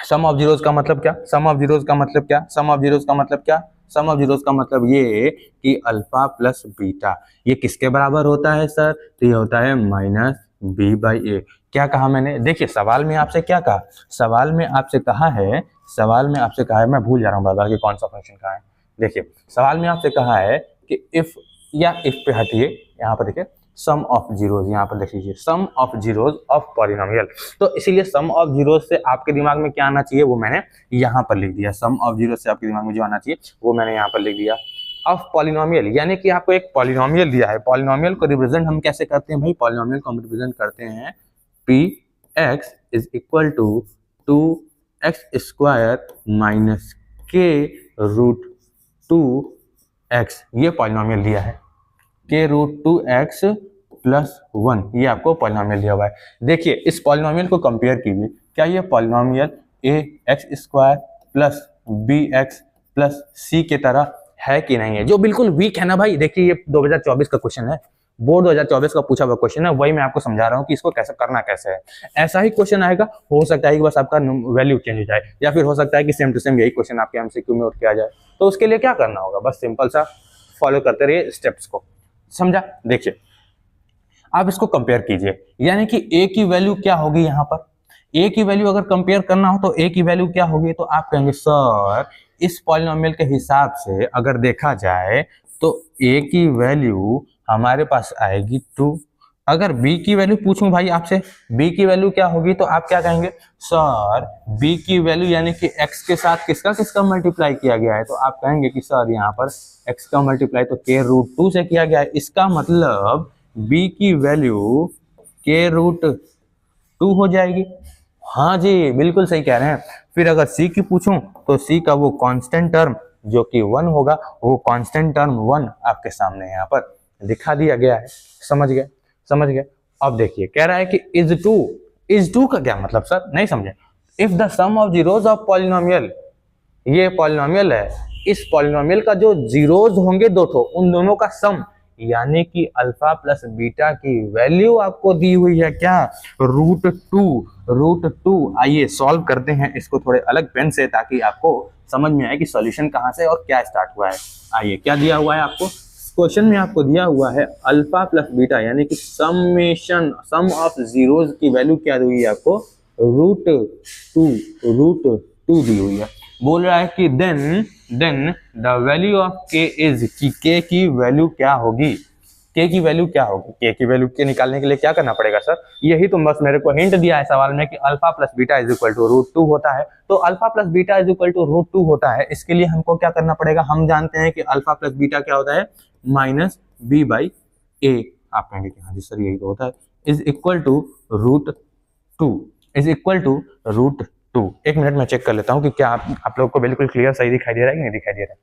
sum of zeros का मतलब क्या? सम ऑफ जीरोज का मतलब क्या? सम ऑफ जीरोज का मतलब क्या? सम ऑफ जीरोज का मतलब ये कि अल्फा प्लस बीटा ये किसके बराबर होता है सर? तो ये होता है माइनस बी बाई ए। क्या कहा मैंने? देखिए सवाल में आपसे क्या कहा? सवाल में आपसे कहा है, मैं भूल जा रहा हूँ बार बार कि कौन सा फंक्शन कहा है। देखिए सवाल में आपसे कहा है कि इफ, या इफ पे हटिए, यहाँ पर देखिए सम ऑफ जीरोज, यहाँ पर देख लीजिए सम ऑफ जीरोज ऑफ पॉलिनोमियल। तो इसीलिए सम ऑफ जीरोज से आपके दिमाग में क्या आना चाहिए वो मैंने यहाँ पर लिख दिया। सम ऑफ जीरोज से आपके दिमाग में जो आना चाहिए वो मैंने यहाँ पर लिख दिया। ऑफ पॉलिनोमियल यानी कि आपको एक पॉलिनोमियल दिया है। पॉलिनोमियल को रिप्रेजेंट हम कैसे करते हैं भाई? पॉलिनोमियल को हम रिप्रेजेंट करते हैं P x is equal to 2x square minus के रूट 2x। ये पॉलिनोमियल दिया है, के रूट 2x प्लस 1, ये आपको पॉलिनोमियल दिया हुआ है। देखिए इस पॉलिनोमियल को कंपेयर कीजिए, क्या ये polynomial a x square plus b x plus c के तरह है कि नहीं है? जो बिल्कुल वीक है ना भाई। देखिए ये 2024 का क्वेश्चन है, बोर्ड 2024 का पूछा हुआ क्वेश्चन है, वही मैं आपको समझा रहा हूँ कि इसको कैसे करना कैसे है। ऐसा ही क्वेश्चन आएगा, हो सकता है कि बस आपका वैल्यू चेंज हो जाए, या फिर हो सकता है कि सेम टू सेम यही क्वेश्चन आपके एमसीक्यू में उठ के आ जाए। तो उसके लिए क्या करना होगा? बस सिंपल सा फॉलो करते रहिए स्टेप्स को, समझा? देखिए आप इसको कंपेयर कीजिए, यानी कि ए की वैल्यू क्या होगी? यहाँ पर ए की वैल्यू अगर कंपेयर करना हो तो ए की वैल्यू क्या होगी? तो आप कहेंगे सर इस पॉलिनोमियल के हिसाब से अगर देखा जाए तो ए की वैल्यू हमारे पास आएगी 2। अगर बी की वैल्यू पूछूं भाई आपसे, बी की वैल्यू क्या होगी? तो आप क्या कहेंगे? सर बी की वैल्यू यानी कि एक्स के साथ किसका मल्टीप्लाई किया गया है? तो आप कहेंगे कि सर यहाँ पर एक्स का मल्टीप्लाई तो के रूट 2 से किया गया है, इसका मतलब बी की वैल्यू के रूट 2 हो जाएगी। हाँ जी बिल्कुल सही कह रहे हैं। फिर अगर सी की पूछूं तो सी का वो कांस्टेंट टर्म जो कि 1 होगा, वो कांस्टेंट टर्म 1 आपके सामने यहाँ पर दिखा दिया गया है। समझ गए? अब देखिए कह रहा है कि इज टू का क्या मतलब सर, नहीं समझे। If the sum of zeros of polynomial, ये पॉलिनोमियल है, इस पॉलिनोमियल का जो जीरोज होंगे दो ठो, उन दोनों का सम, यानी कि अल्फा प्लस बीटा की वैल्यू आपको दी हुई है क्या, रूट टू। आइए सॉल्व करते हैं इसको थोड़े अलग पेन से, ताकि आपको समझ में आए कि सॉल्यूशन कहाँ से और क्या स्टार्ट हुआ है। आइए, क्या दिया हुआ है आपको क्वेश्चन में, आपको दिया हुआ है अल्फा प्लस बीटा, यानी कि सम ऑफ जीरोज की वैल्यू क्या दी हुई है आपको, रूट टू दी हुई है। बोल रहा है कि देन द वैल्यू ऑफ के इज, कि के की वैल्यू क्या होगी, के की वैल्यू क्या होगी। के की वैल्यू के निकालने के लिए क्या करना पड़ेगा सर, यही तो बस मेरे को हिंट दिया है सवाल में कि alpha plus beta is equal to root two होता है। तो alpha plus beta is equal to root two होता है, इसके लिए हमको क्या करना पड़ेगा, हम जानते हैं कि अल्फा प्लस बीटा क्या होता है, माइनस बी बाई ए। आप कहेंगे कि हाँ जी सर यही तो होता है, is equal to root two. एक मिनट में चेक कर लेता हूँ कि क्या आप लोग को बिल्कुल क्लियर सही दिखाई दे रहा है कि नहीं दिखाई दे रहा है।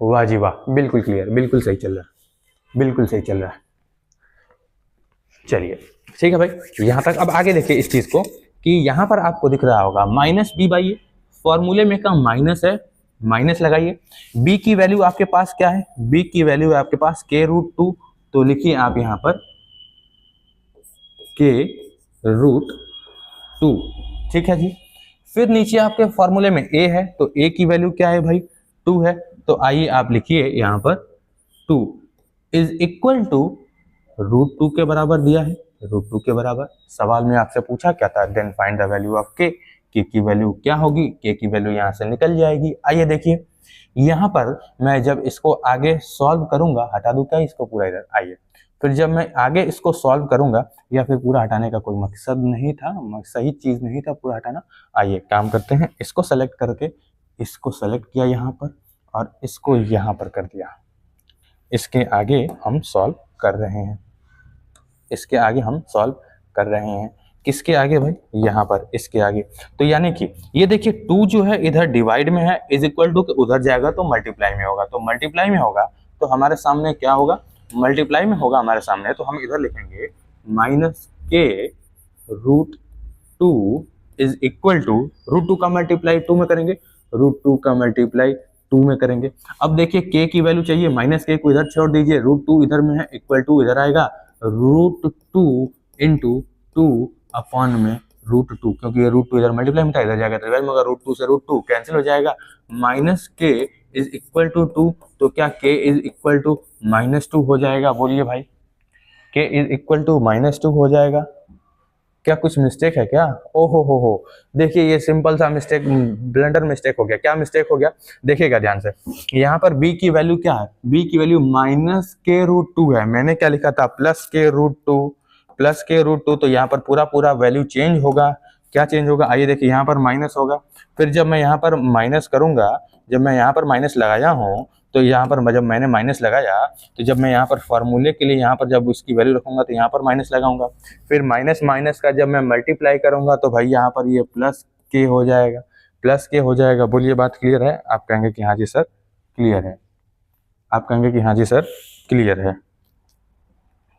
वाह जी वाह, बिल्कुल क्लियर, बिल्कुल सही चल रहा है, बिल्कुल सही चल रहा है। चलिए ठीक है भाई, यहाँ तक। अब आगे देखिए इस चीज को, कि यहाँ पर आपको दिख रहा होगा माइनस बी बाई ए, फॉर्मूले में का माइनस है, माइनस लगाइए। बी की वैल्यू आपके पास क्या है, बी की वैल्यू है आपके पास के रूट टू, तो लिखिए आप यहाँ पर के रूट टू, ठीक है जी। फिर नीचे आपके फॉर्मूले में ए है, तो ए की वैल्यू क्या है भाई, टू है, तो आइए आप लिखिए यहाँ पर two is equal to root two के बराबर दिया है, रूट टू के बराबर। सवाल में आपसे पूछा क्या था, then find the value of k की वैल्यू क्या होगी, के की वैल्यू यहाँ से निकल जाएगी। आइए देखिए, यहाँ पर मैं जब इसको आगे सॉल्व करूंगा, हटा दूं क्या इसको पूरा इधर, आइए फिर जब मैं आगे इसको सॉल्व करूंगा, या फिर पूरा हटाने का कोई मकसद नहीं था, सही चीज नहीं था पूरा हटाना। आइए काम करते हैं, इसको सेलेक्ट करके इसको सेलेक्ट किया यहाँ पर, और इसको यहाँ पर कर दिया। इसके आगे हम सॉल्व कर रहे हैं, इसके आगे हम सॉल्व कर रहे हैं, किसके आगे भाई, यहाँ पर इसके आगे। तो यानी कि ये देखिए टू जो है इधर डिवाइड में है, इज इक्वल टू उधर जाएगा तो मल्टीप्लाई में होगा, तो मल्टीप्लाई में होगा तो हमारे सामने क्या होगा, मल्टीप्लाई में होगा हमारे सामने, तो हम इधर लिखेंगे माइनस के root two is equal to, root two का मल्टीप्लाई टू में करेंगे, रूट टू का मल्टीप्लाई टू में करेंगे। अब देखिए के की वैल्यू चाहिए, माइनस के को इधर छोड़ दीजिए, रूट टू इधर में है, इक्वल टू इधर आएगा, root two into two upon में रूट टू, क्योंकि ये रूट टू इधर मल्टीप्लाई में था, इधर जाएगा तो मगर रूट टू से रूट टू कैंसिल हो जाएगा, माइनस के इज इक्वल टू टू, तो क्या k is equal to minus two हो जाएगा, बोलिए भाई, k is equal to minus two हो जाएगा। क्या कुछ मिस्टेक है क्या, ओहो हो, देखिए ये सिंपल सा मिस्टेक, ब्लंडर मिस्टेक हो गया। क्या मिस्टेक हो गया, देखिएगा ध्यान से, यहाँ पर b की वैल्यू क्या है, b की वैल्यू माइनस के रूट टू है, मैंने क्या लिखा था प्लस के रूट टू, प्लस के रूट टू, तो यहाँ पर पूरा वैल्यू चेंज होगा। क्या चेंज होगा, आइए देखिए, यहाँ पर माइनस होगा, फिर जब मैं यहाँ पर माइनस करूंगा, जब मैं यहाँ पर माइनस लगाया हूँ, तो यहाँ पर जब मैंने माइनस लगाया, तो जब मैं यहाँ पर फॉर्मूले के लिए यहाँ पर जब उसकी वैल्यू रखूंगा तो यहाँ पर माइनस लगाऊंगा, फिर माइनस माइनस का जब मैं मल्टीप्लाई करूंगा तो भाई यहाँ पर ये प्लस के हो जाएगा, प्लस के हो जाएगा। बोलिए बात क्लियर है, आप कहेंगे कि हाँ जी सर क्लियर है, आप कहेंगे कि हाँ जी सर क्लियर है,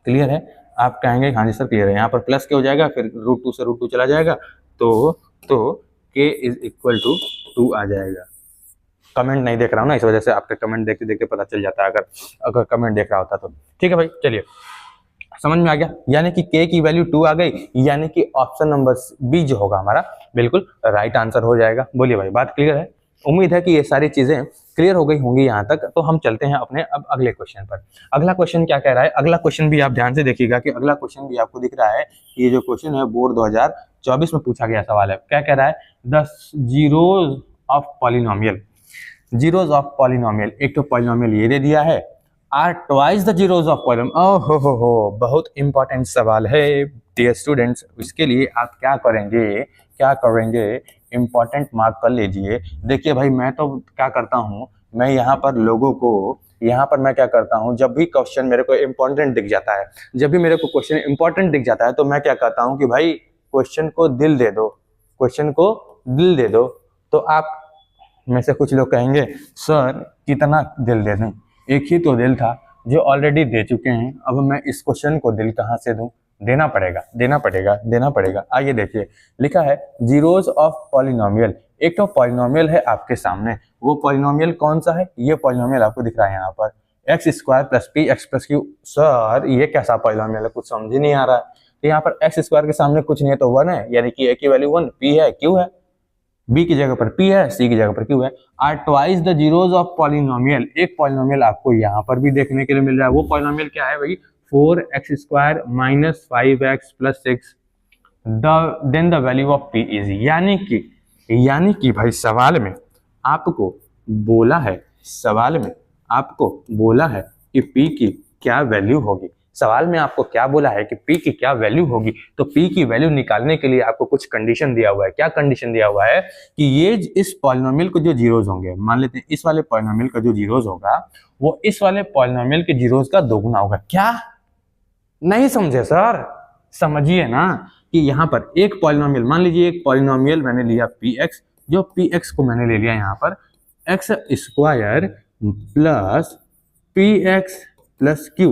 क्लियर है, आप कहेंगे हाँ जी सर क्लियर है। यहाँ पर प्लस के हो जाएगा, फिर रूट टू से रूट टू चला जाएगा, तो के इज इक्वल टू टू आ जाएगा। कमेंट नहीं देख रहा हूँ ना, इस वजह से आपके कमेंट देखते देखते पता चल जाता है, अगर कमेंट देख रहा होता तो। ठीक है भाई, चलिए समझ में आ गया, यानी कि के की वैल्यू टू आ गई, यानी कि ऑप्शन नंबर बी जो होगा हमारा बिल्कुल राइट आंसर हो जाएगा। बोलिए भाई, बात क्लियर है, उम्मीद है कि ये सारी चीजें क्लियर हो गई होंगी यहाँ तक। तो हम चलते हैं अपने अब अगले क्वेश्चन पर। अगला क्वेश्चन क्या कह रहा है, अगला क्वेश्चन भी आप ध्यान से देखिएगा कि अगला क्वेश्चन भी आपको दिख रहा है कि ये जो क्वेश्चन है बोर्ड 2024 में पूछा गया सवाल है। क्या कह रहा है, the zeros of polynomial, zeros of polynomial, एक तो पॉलिनोमियल ये दे दिया है, are twice the zeros of polynomial. ओहो हो, बहुत इंपॉर्टेंट सवाल है डियर स्टूडेंट्स, इसके लिए आप क्या करेंगे, इंपॉर्टेंट मार्क कर लीजिए। देखिए भाई, मैं तो क्या करता हूँ, मैं यहाँ पर लोगों को, यहाँ पर मैं क्या करता हूँ, जब भी क्वेश्चन मेरे को इंपॉर्टेंट दिख जाता है, जब भी मेरे को क्वेश्चन इंपॉर्टेंट दिख जाता है, तो मैं क्या कहता हूँ कि भाई क्वेश्चन को दिल दे दो, क्वेश्चन को दिल दे दो। तो आप में से कुछ लोग कहेंगे सर कितना दिल दे दें, एक ही तो दिल था जो ऑलरेडी दे चुके हैं, अब मैं इस क्वेश्चन को दिल कहाँ से दूं। देना पड़ेगा। आइए देखिए, लिखा है जीरोज ऑफ पॉलिनोमियल। एक तो पॉलिनोमियल है आपके सामने, वो पॉलिनोमियल कौन सा है? ये पॉलिनोमियल आपको दिख रहा है यहाँ पर, x square plus P x plus Q. Sir ये कैसा पॉलिनोमियल है, कुछ समझ ही नहीं आ रहा है। तो यहाँ पर एक्स स्क्वायर के सामने कुछ नहीं है तो 1 है, यानी कि ए की वैल्यू 1, पी है, क्यू है, बी की जगह पर पी है, सी की जगह पर क्यू है। Are twice the zeros of polynomial. एक पॉलिनोमियल आपको यहाँ पर भी देखने के लिए मिल रहा है। वो पॉलिनोमियल क्या है भाई? 4x square minus 5x plus 6 then the value of p is, यानी कि भाई सवाल में आपको बोला है कि p की क्या वैल्यू होगी। सवाल में आपको क्या बोला है कि p की क्या वैल्यू होगी, तो p की वैल्यू निकालने के लिए आपको कुछ कंडीशन दिया हुआ है। क्या कंडीशन दिया हुआ है? कि ये इस पॉलिनोमियल को जो जीरोज होंगे, मान लेते हैं इस वाले पॉलिनोमियल का जो जीरोज होगा वो इस वाले पॉलिनोमियल के जीरोज का दोगुना होगा। क्या नहीं समझे सर? समझिए ना कि यहाँ पर एक पॉलिनोमियल, मान लीजिए एक पॉलिनोमियल मैंने लिया px, जो px को मैंने ले लिया यहाँ पर x square plus px plus q,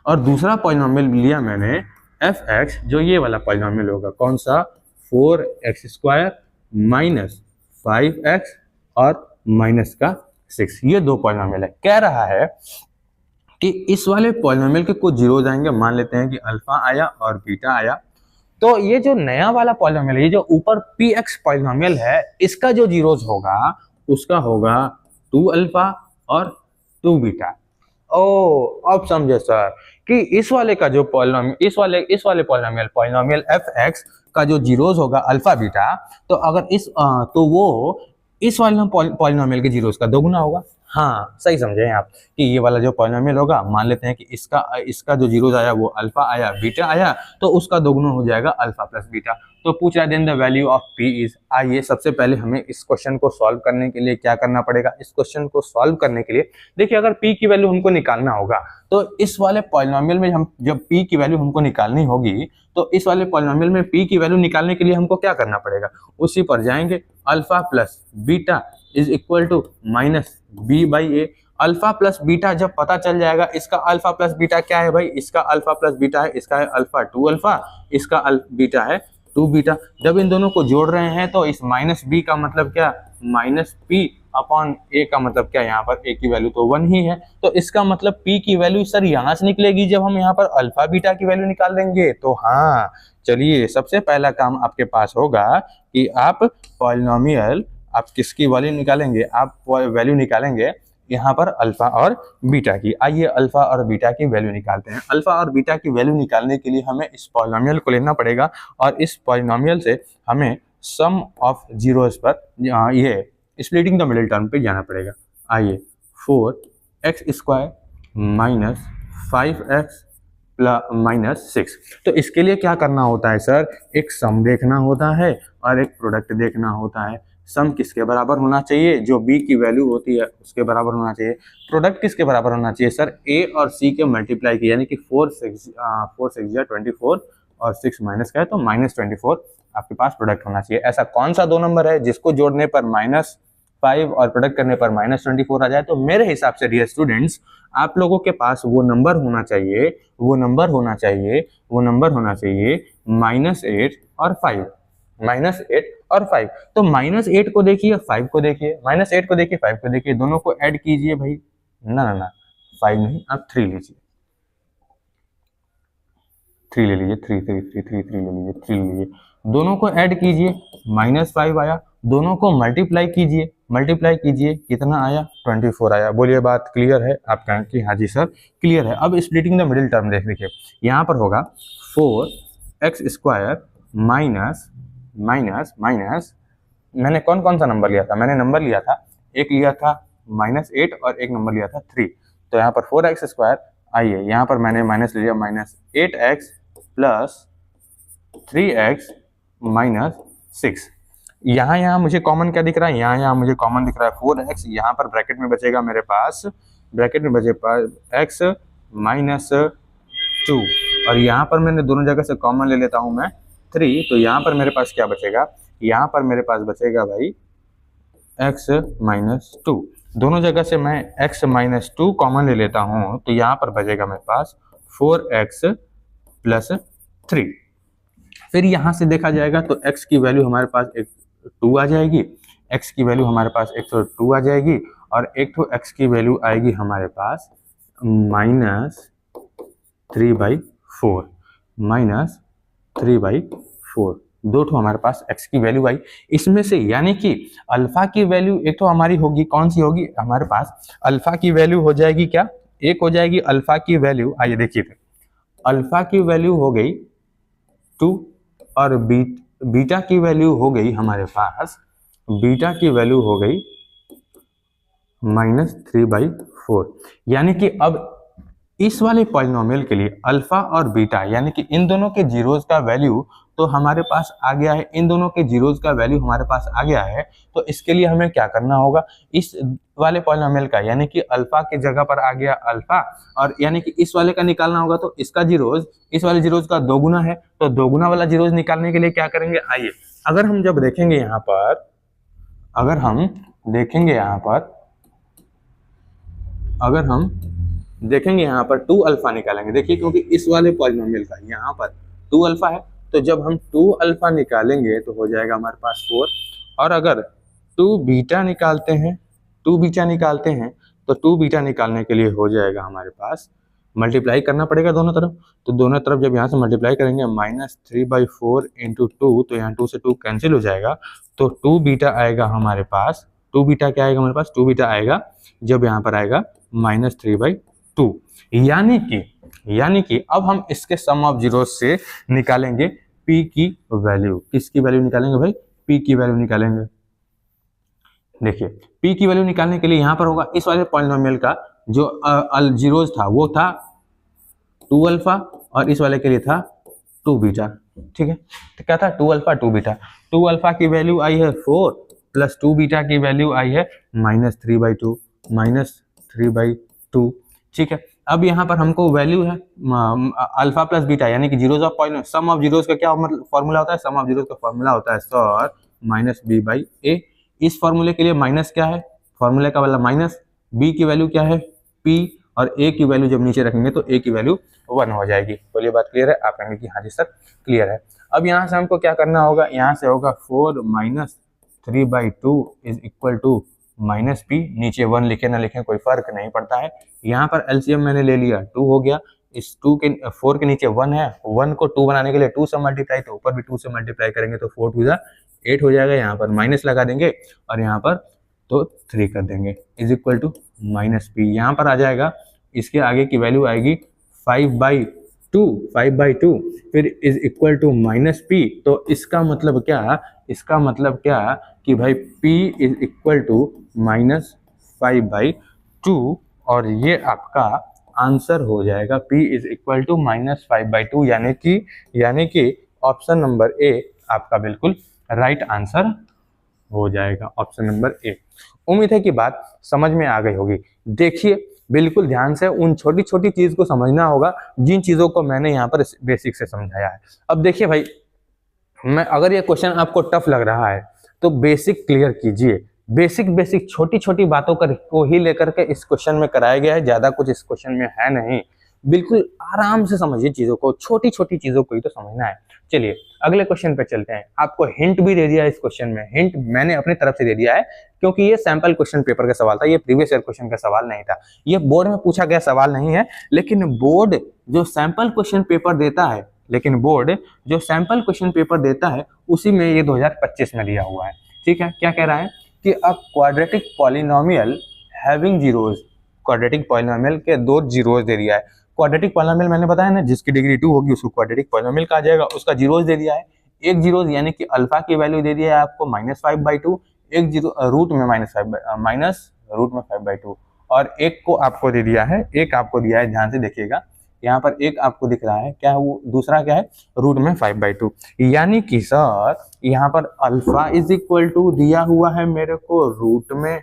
और दूसरा पॉलिनोमियल लिया मैंने fx, जो ये वाला पॉलिनोमियल होगा, कौन सा? 4x स्क्वायर माइनस 5x और माइनस का 6। ये दो पॉलिनोमियल है। कह रहा है कि इस वाले पॉलिनोमियल के कुछ जीरोज आएंगे, मान लेते हैं कि अल्फा आया और बीटा आया, तो ये जो नया वाला पॉलिनोमियल है, ये जो ऊपर px पॉलिनोमियल है, इसका जो जीरोज होगा उसका होगा 2 अल्फा और 2 बीटा। ओ अब समझे सर कि इस वाले का जो पॉलिनोमियल, इस वाले पॉलिनोमियल fx का जो जीरोज होगा अल्फा बीटा, तो अगर तो वो इस वाले पॉलिनोमियल के जीरोज का दोगुना होगा। हाँ सही समझे आप कि ये वाला जो पॉलिनोमियल होगा, मान लेते हैं कि इसका जो जीरोज आया वो अल्फा आया, बीटा आया, तो उसका दोगुना हो जाएगा अल्फा प्लस बीटा। तो पूछ रहा है then the value of p is. आइए सबसे पहले हमें इस क्वेश्चन को सॉल्व करने के लिए क्या करना पड़ेगा? इस क्वेश्चन को सॉल्व करने के लिए देखिए, अगर p की वैल्यू हमको निकालना होगा तो इस वाले पॉलिनोमियल में हम जब p की वैल्यू हमको निकालनी होगी, तो इस वाले पॉलिनोमियल में p की वैल्यू निकालने के लिए हमको क्या करना पड़ेगा? उसी पर जाएंगे, alpha plus beta is equal to minus B by A. Alpha plus beta जब पता चल जाएगा, इसका अल्फा प्लस बीटा क्या है भाई? इसका अल्फा प्लस बीटा है, इसका है अल्फा 2 अल्फा, इसका बीटा है 2 बीटा। जब इन दोनों को जोड़ रहे हैं तो इस माइनस बी का मतलब क्या? माइनस पी अपॉन ए का मतलब क्या? यहाँ पर ए की वैल्यू तो 1 ही है, तो इसका मतलब p की वैल्यू सर यहाँ से निकलेगी जब हम यहाँ पर अल्फा बीटा की वैल्यू निकाल देंगे। तो हाँ चलिए, सबसे पहला काम आपके पास होगा कि आप पॉलिनोमियल, आप किसकी वैल्यू निकालेंगे? आप वैल्यू निकालेंगे यहाँ पर अल्फा और बीटा की। आइए अल्फा और बीटा की वैल्यू निकालते हैं। अल्फा और बीटा की वैल्यू निकालने के लिए हमें इस पॉलिनोमियल को लेना पड़ेगा, और इस पॉलिनोमियल से हमें सम ऑफ जीरोस पर ये स्प्लिटिंग द मिडिल टर्म पे जाना पड़ेगा। आइए 4x square minus 5x plus minus 6। तो इसके लिए क्या करना होता है सर? एक सम देखना होता है और एक प्रोडक्ट देखना होता है। सम किसके बराबर होना चाहिए? जो b की वैल्यू होती है उसके बराबर होना चाहिए। प्रोडक्ट किसके बराबर होना चाहिए सर? a और c के मल्टीप्लाई की, यानी कि 4 6 या 24 और 6 माइनस का है तो माइनस 24 आपके पास प्रोडक्ट होना चाहिए। ऐसा कौन सा दो नंबर है जिसको जोड़ने पर -5 और प्रोडक्ट करने पर -24 आ जाए? तो मेरे हिसाब से डियर स्टूडेंट्स, आप लोगों के पास वो नंबर होना चाहिए -8 और 5, -8 और 5। तो -8 को देखिए, 5 को देखिए, -8 को देखिए, 5 को देखिए, दोनों को ऐड कीजिए भाई। ना 5 नहीं, आप 3 लीजिए, 3 ले लीजिए, 3 ले लीजिए, दोनों को ऐड कीजिए, -5 आया। दोनों को मल्टीप्लाई कीजिए, कितना आया? 24 आया। बोलिए बात क्लियर है? आप कहें कि हाँ जी सर क्लियर है। अब स्प्लिटिंग द मिडिल टर्म देखिए, यहाँ पर होगा 4x स्क्वायर माइनस मैंने कौन सा नंबर लिया था? मैंने नंबर लिया था, एक लिया था -8 और एक नंबर लिया था 3। तो यहाँ पर 4x स्क्वायर, आइए यहाँ पर मैंने माइनस लिया, -8x प्लस 3x माइनस 6। यहाँ मुझे कॉमन क्या दिख रहा है? यहाँ मुझे कॉमन दिख रहा है 4x। यहाँ पर ब्रैकेट में बचेगा मेरे पास, x माइनस 2, और यहाँ पर मैंने दोनों जगह से कॉमन ले लेता हूँ मैं 3। तो यहाँ पर मेरे पास क्या बचेगा? यहाँ पर मेरे पास बचेगा भाई x माइनस 2। दोनों जगह से मैं x माइनस 2 कॉमन ले लेता हूँ, तो यहाँ पर बचेगा मेरे पास 4x प्लस 3। फिर यहाँ से देखा जाएगा तो x की वैल्यू हमारे पास एक 2 आ जाएगी, x की वैल्यू हमारे पास 102 आ जाएगी, और एक तो x की वैल्यू आएगी हमारे पास -3/4, -3/4, दो तो हमारे पास x की वैल्यू आई इसमें से। यानी कि अल्फा की वैल्यू एक तो हमारी होगी, कौन सी होगी हमारे पास, अल्फा की वैल्यू हो जाएगी क्या, एक हो जाएगी अल्फा की वैल्यू, आइए देखिए, अल्फा की वैल्यू हो गई 2 और बीटा की वैल्यू हो गई हमारे पास, बीटा की वैल्यू हो गई -3/4। यानी कि अब इस वाले पॉलिनोमियल के लिए अल्फा और बीटा यानी कि इन दोनों के जीरोज का वैल्यू तो हमारे पास आ गया है, इन दोनों के जीरोज का वैल्यू हमारे पास आ गया है। तो इसके लिए हमें क्या करना होगा, इस वाले पॉलिनोमियल का यानी कि अल्फा की जगह पर आ गया अल्फा, और यानी कि इस वाले का निकालना होगा तो इसका जीरोज इस वाले जीरोज का दोगुना है, तो दोगुना वाला जीरोज निकालने के लिए क्या करेंगे, आइए अगर हम जब देखेंगे यहाँ पर, अगर हम देखेंगे यहाँ पर, अगर हम देखेंगे यहाँ पर 2 अल्फा निकालेंगे, देखिए क्योंकि इस वाले पॉलिनोमियल का यहाँ पर 2 अल्फा है, तो जब हम 2 अल्फा निकालेंगे तो हो जाएगा हमारे पास 4, और अगर 2 बीटा निकालते हैं, 2 बीटा निकालते हैं तो 2 बीटा निकालने के लिए हो जाएगा हमारे पास, मल्टीप्लाई करना पड़ेगा दोनों तरफ, तो दोनों तरफ जब यहाँ से मल्टीप्लाई करेंगे -3/4 इंटू 2, तो यहाँ 2 से 2 कैंसिल हो जाएगा, तो 2 बीटा आएगा हमारे पास, 2 बीटा क्या आएगा हमारे पास, 2 बीटा आएगा जब यहाँ पर आएगा -3/2। यानी कि अब हम इसके सम ऑफ जीरोस से निकालेंगे p की वैल्यू, किसकी वैल्यू निकालेंगे भाई, p की वैल्यू निकालेंगे। देखिए p की वैल्यू निकालने के लिए यहाँ पर होगा इस वाले पॉलिनोमियल का जो जीरोस था वो था 2 अल्फा, और इस वाले के लिए था 2 बीटा, ठीक है, तो क्या था 2 अल्फा 2 बीटा, 2 अल्फा की वैल्यू आई है 4 प्लस 2 बीटा की वैल्यू आई है -3/2, ठीक है। अब यहाँ पर हमको वैल्यू है अल्फा प्लस बीटा यानी कि zeros of polynomial, sum of zeros का क्या मतलब फॉर्मूला होता है, सम ऑफ जीरोस का फॉर्मूला होता है सर -b/a। इस फॉर्मूले के लिए माइनस क्या है, फॉर्मूले का वाला माइनस, b की वैल्यू क्या है p, और a की वैल्यू जब नीचे रखेंगे तो a की वैल्यू 1 हो जाएगी। बोलिए बात क्लियर है, आप कहेंगे कि हाँ जी सर क्लियर है। अब यहाँ से हमको क्या करना होगा, यहाँ से होगा 4 -3/2 इज इक्वल टू -p, नीचे 1 लिखे ना लिखे कोई फर्क नहीं पड़ता है। यहाँ पर एलसीएम मैंने ले लिया 2 हो गया, इस 4 के नीचे 1 है, 1 को 2 बनाने के लिए 2 से मल्टीप्लाई, तो ऊपर भी 2 से मल्टीप्लाई करेंगे तो 4 2 8 हो जाएगा, यहाँ पर माइनस लगा देंगे और यहाँ पर तो 3 कर देंगे इज इक्वल टू -p। यहाँ पर आ जाएगा, इसके आगे की वैल्यू आएगी 5/2, फिर इज इक्वल टू -p। तो इसका मतलब क्या, इसका मतलब क्या कि भाई p इज इक्वल टू -5/2, और ये आपका आंसर हो जाएगा p इज इक्वल टू -5/2, यानी कि ऑप्शन नंबर ए आपका बिल्कुल राइट आंसर हो जाएगा, ऑप्शन नंबर ए। उम्मीद है कि बात समझ में आ गई होगी। देखिए बिल्कुल ध्यान से उन छोटी छोटी चीज को समझना होगा जिन चीजों को मैंने यहाँ पर बेसिक से समझाया है। अब देखिए भाई, मैं अगर ये क्वेश्चन आपको टफ लग रहा है तो बेसिक क्लियर कीजिए, बेसिक छोटी छोटी बातों को ही लेकर के इस क्वेश्चन में कराया गया है, ज्यादा कुछ इस क्वेश्चन में है नहीं। बिल्कुल आराम से समझिए चीजों को, छोटी छोटी चीजों को ही तो समझना है। चलिए अगले क्वेश्चन पे चलते हैं। आपको हिंट भी दे दिया है इस क्वेश्चन में, हिंट मैंने अपनी तरफ से दे दिया है क्योंकि ये सैंपल क्वेश्चन पेपर का सवाल था, ये प्रीवियस ईयर क्वेश्चन का सवाल नहीं था, ये बोर्ड में पूछा गया सवाल नहीं है। लेकिन बोर्ड जो सैंपल क्वेश्चन पेपर देता है, उसी में ये 2025 में दिया हुआ है। ठीक है, क्या कह रहा है कि a quadratic polynomial having zeros, quadratic polynomial के 2 जीरोज दे दिया है। क्वाड्रेटिक पॉलिनोमियल मैंने बताया ना, जिसकी डिग्री 2 होगी उसको क्वाड्रेटिक पॉलिनोमियल कहा जाएगा, उसका जीरोज दे दिया है। एक जीरोज यानी कि अल्फा की वैल्यू दे दिया है आपको -5/2, एक जीरो रूट में -5/2, और एक को आपको दे दिया है, एक आपको दिया है, ध्यान से देखिएगा यहाँ पर एक आपको दिख रहा है, क्या है वो, दूसरा क्या है, रूट में 5/2। यानी कि सर यहाँ पर अल्फा इज इक्वल टू दिया हुआ है मेरे को रूट में